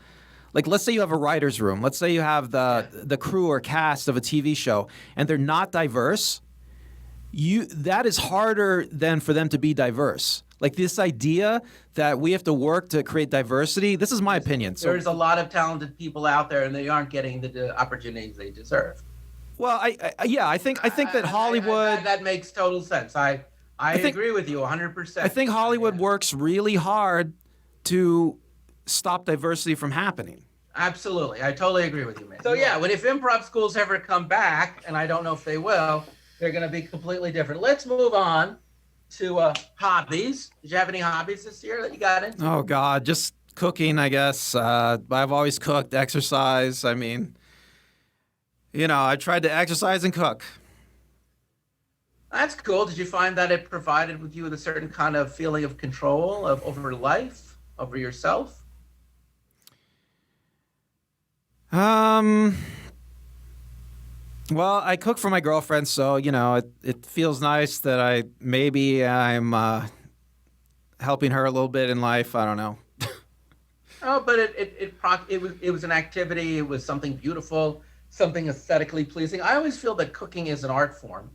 like, let's say you have a writer's room. Let's say you have the crew or cast of a TV show, and they're not diverse. That is harder than for them to be diverse. Like this idea that we have to work to create diversity. This is my opinion. So, there's a lot of talented people out there, and they aren't getting the opportunities they deserve. well, I think that Hollywood. That makes total sense. I agree with you 100%. I think Hollywood works really hard to stop diversity from happening. Absolutely. I totally agree with you, man. So yeah, if improv schools ever come back, and I don't know if they will, they're going to be completely different. Let's move on to hobbies. Did you have any hobbies this year that you got into? Oh God, just cooking, I guess. I've always cooked, exercise. I mean, I tried to exercise and cook. That's cool. Did you find that it provided with you with a certain kind of feeling of control over life, over yourself? Well, I cook for my girlfriend, so it feels nice that I'm helping her a little bit in life. I don't know. Oh, but it was an activity. It was something beautiful, something aesthetically pleasing. I always feel that cooking is an art form.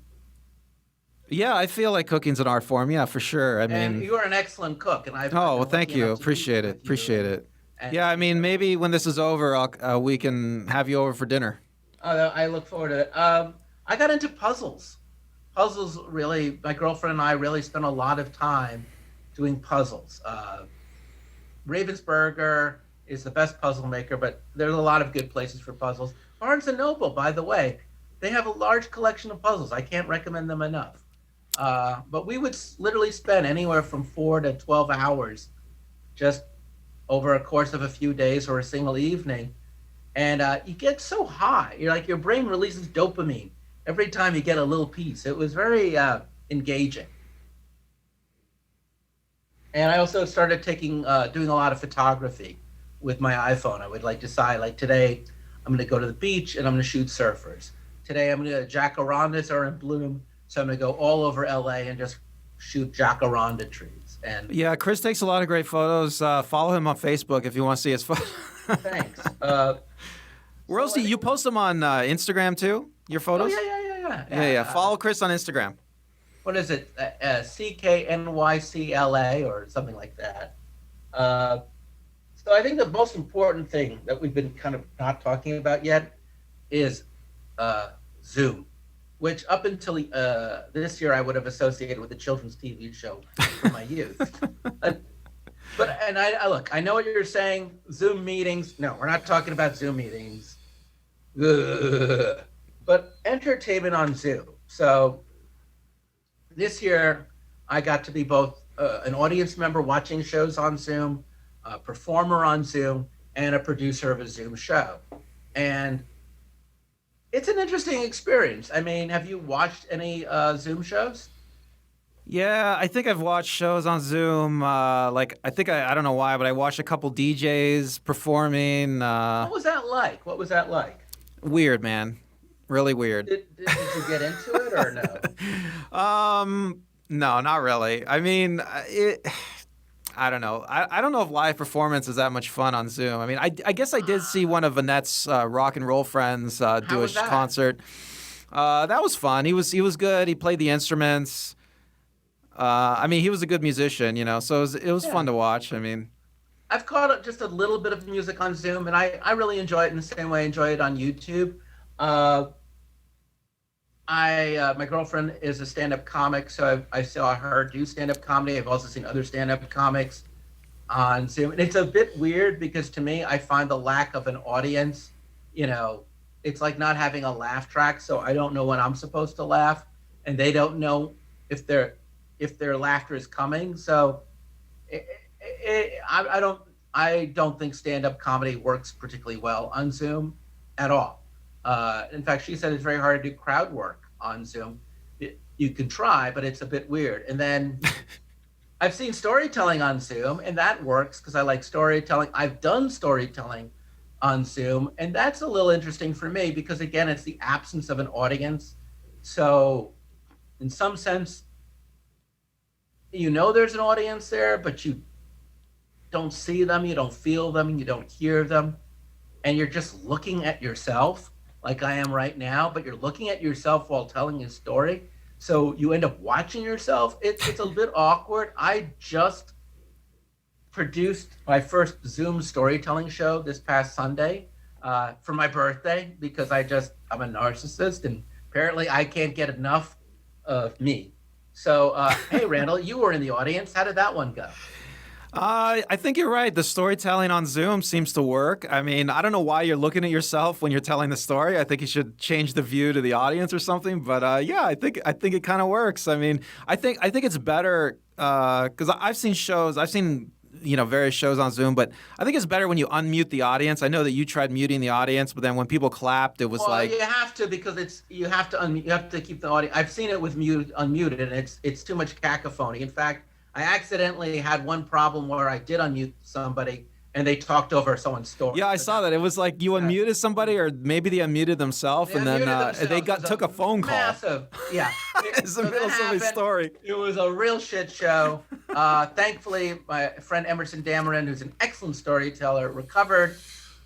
Yeah, I feel like cooking's an art form. Yeah, for sure. And you are an excellent cook, and I've. Oh, well, thank you. Appreciate it. Yeah, I mean, maybe when this is over, we can have you over for dinner. I look forward to it. I got into puzzles. Puzzles really, my girlfriend and I really spent a lot of time doing puzzles. Ravensburger is the best puzzle maker, but there's a lot of good places for puzzles. Barnes & Noble, by the way, they have a large collection of puzzles. I can't recommend them enough. But we would literally spend anywhere from 4 to 12 hours just over a course of a few days or a single evening. And you get so high. You're like, your brain releases dopamine every time you get a little piece. It was very engaging. And I also started doing a lot of photography with my iPhone. I would decide, today I'm going to go to the beach and I'm going to shoot surfers. Today I'm going to jacarandas are in bloom, so I'm going to go all over LA and just shoot jacaranda trees. And yeah, Chris takes a lot of great photos. Follow him on Facebook if you want to see his photos. Thanks. Where else do you post them on Instagram too? Your photos? Oh, Yeah. Follow Chris on Instagram. What is it? CKNYCLA or something like that. So I think the most important thing that we've been kind of not talking about yet is Zoom, which up until this year I would have associated with a children's TV show from my youth. I know what you're saying. Zoom meetings. No, we're not talking about Zoom meetings. Ugh. But entertainment on Zoom. So this year, I got to be both an audience member watching shows on Zoom, a performer on Zoom, and a producer of a Zoom show. And It's an interesting experience. I mean, have you watched any Zoom shows? Yeah, I think I've watched shows on Zoom. I don't know why, but I watched a couple DJs performing. What was that like? What was that like? Weird, man. Really weird. Did you get into it or no? No, not really. I mean, I don't know. I don't know if live performance is that much fun on Zoom. I mean, I guess I did see one of Annette's rock and roll friends How do a was that? concert. That was fun. He was good. He played the instruments. I mean, he was a good musician, so it was fun Yeah. to watch. I mean, I've caught up just a little bit of music on Zoom, and I really enjoy it in the same way I enjoy it on YouTube. Uh, I my girlfriend is a stand-up comic, so I saw her do stand-up comedy. I've also seen other stand-up comics on Zoom, and it's a bit weird because to me, I find the lack of an audience, you know, it's like not having a laugh track. So I don't know when I'm supposed to laugh, and they don't know if their laughter is coming. So I don't think stand-up comedy works particularly well on Zoom at all. In fact, she said it's very hard to do crowd work on Zoom. You can try, but it's a bit weird. And then I've seen storytelling on Zoom, and that works because I like storytelling. I've done storytelling on Zoom, and that's a little interesting for me because again, it's the absence of an audience. So, in some sense, there's an audience there, but you don't see them, you don't feel them, you don't hear them, and you're just looking at yourself like I am right now, but you're looking at yourself while telling a story. So you end up watching yourself. It's a bit awkward. I just produced my first Zoom storytelling show this past Sunday for my birthday because I'm a narcissist and apparently I can't get enough of me. So, hey, Randall, you were in the audience. How did that one go? I think you're right. The storytelling on Zoom seems to work. I mean, I don't know why you're looking at yourself when you're telling the story. I think you should change the view to the audience or something. But yeah, I think it kind of works. I mean, I think it's better because I've seen shows. I've seen various shows on Zoom, but I think it's better when you unmute the audience. I know that you tried muting the audience, but then when people clapped, it was Well, like you have to because you have to unmute, you have to keep the audio. I've seen it with unmuted, and it's too much cacophony. In fact, I accidentally had one problem where I did unmute somebody, and they talked over someone's story. yeah, I So saw that. It was like you unmuted somebody, or maybe they unmuted themselves, they and then unmuted themselves. they It was took a phone call. Massive, yeah. in the middle of somebody's story. It was a real shit show. Thankfully, my friend Emerson Dameron, who's an excellent storyteller, recovered,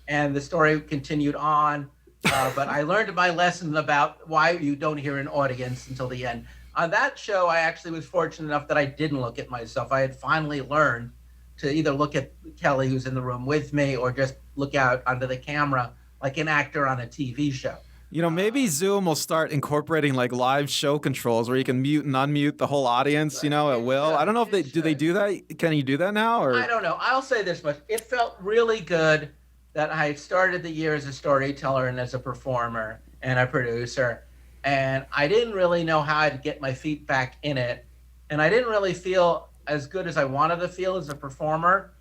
and the story continued on. But I learned my lesson about why you don't hear an audience until the end. On that show, I actually was fortunate enough that I didn't look at myself. I had finally learned to either look at Kelly, who's in the room with me, or just look out onto the camera like an actor on a TV show. Maybe Zoom will start incorporating like live show controls where you can mute and unmute the whole audience, at will. I don't know if they do that. Can you do that now or I don't know. I'll say this much. It felt really good that I started the year as a storyteller and as a performer and a producer. And I didn't really know how I'd get my feet back in it. And I didn't really feel as good as I wanted to feel as a performer.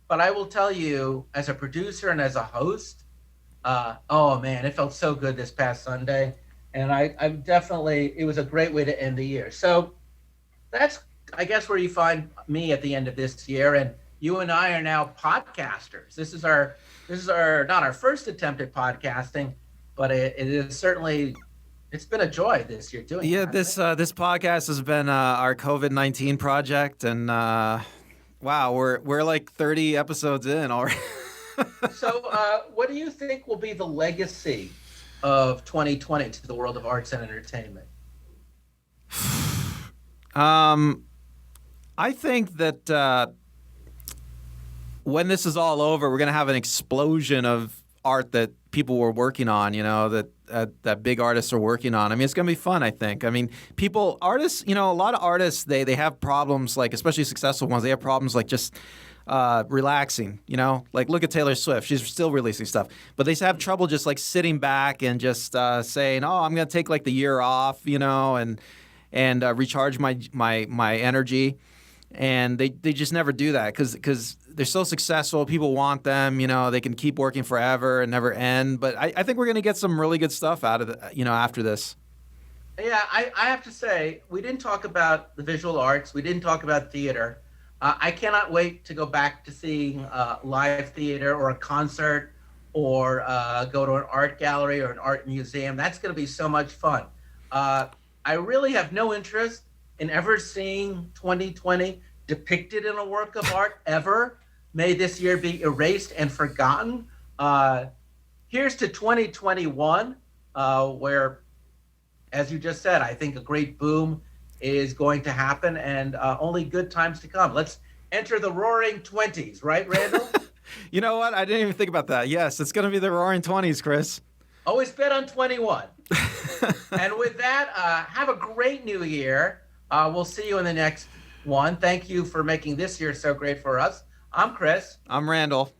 But I will tell you, as a producer and as a host, oh man, it felt so good this past Sunday. And I'm definitely, it was a great way to end the year. So that's, I guess, where you find me at the end of this year. And you and I are now podcasters. This is our not our first attempt at podcasting, but it is certainly, it's been a joy this year doing yeah, that. this podcast has been our COVID-19 project, and wow, we're like 30 episodes in already. So, what do you think will be the legacy of 2020 to the world of arts and entertainment? I think that when this is all over, we're gonna have an explosion of art that people were working on. That big artists are working on. I mean, it's gonna be fun. I think. I mean, artists. A lot of artists they have problems. Like especially successful ones, they have problems like just relaxing. Like look at Taylor Swift. She's still releasing stuff, but they have trouble just like sitting back and just saying, "Oh, I'm gonna take like the year off," and recharge my energy. and they just never do that because they're so successful. People want them. They can keep working forever and never end. But I think we're going to get some really good stuff out of after this. Yeah, I have to say, we didn't talk about the visual arts. We didn't talk about theater. I cannot wait to go back to seeing live theater or a concert or go to an art gallery or an art museum. That's going to be so much fun. I really have no interest in ever seeing 2020 depicted in a work of art ever. May this year be erased and forgotten. Here's to 2021, where, as you just said, I think a great boom is going to happen and only good times to come. Let's enter the roaring 20s, right, Randall? You know what? I didn't even think about that. Yes, it's going to be the roaring 20s, Chris. Always bet on 21. And with that, have a great new year. We'll see you in the next one. Thank you for making this year so great for us. I'm Chris. I'm Randall.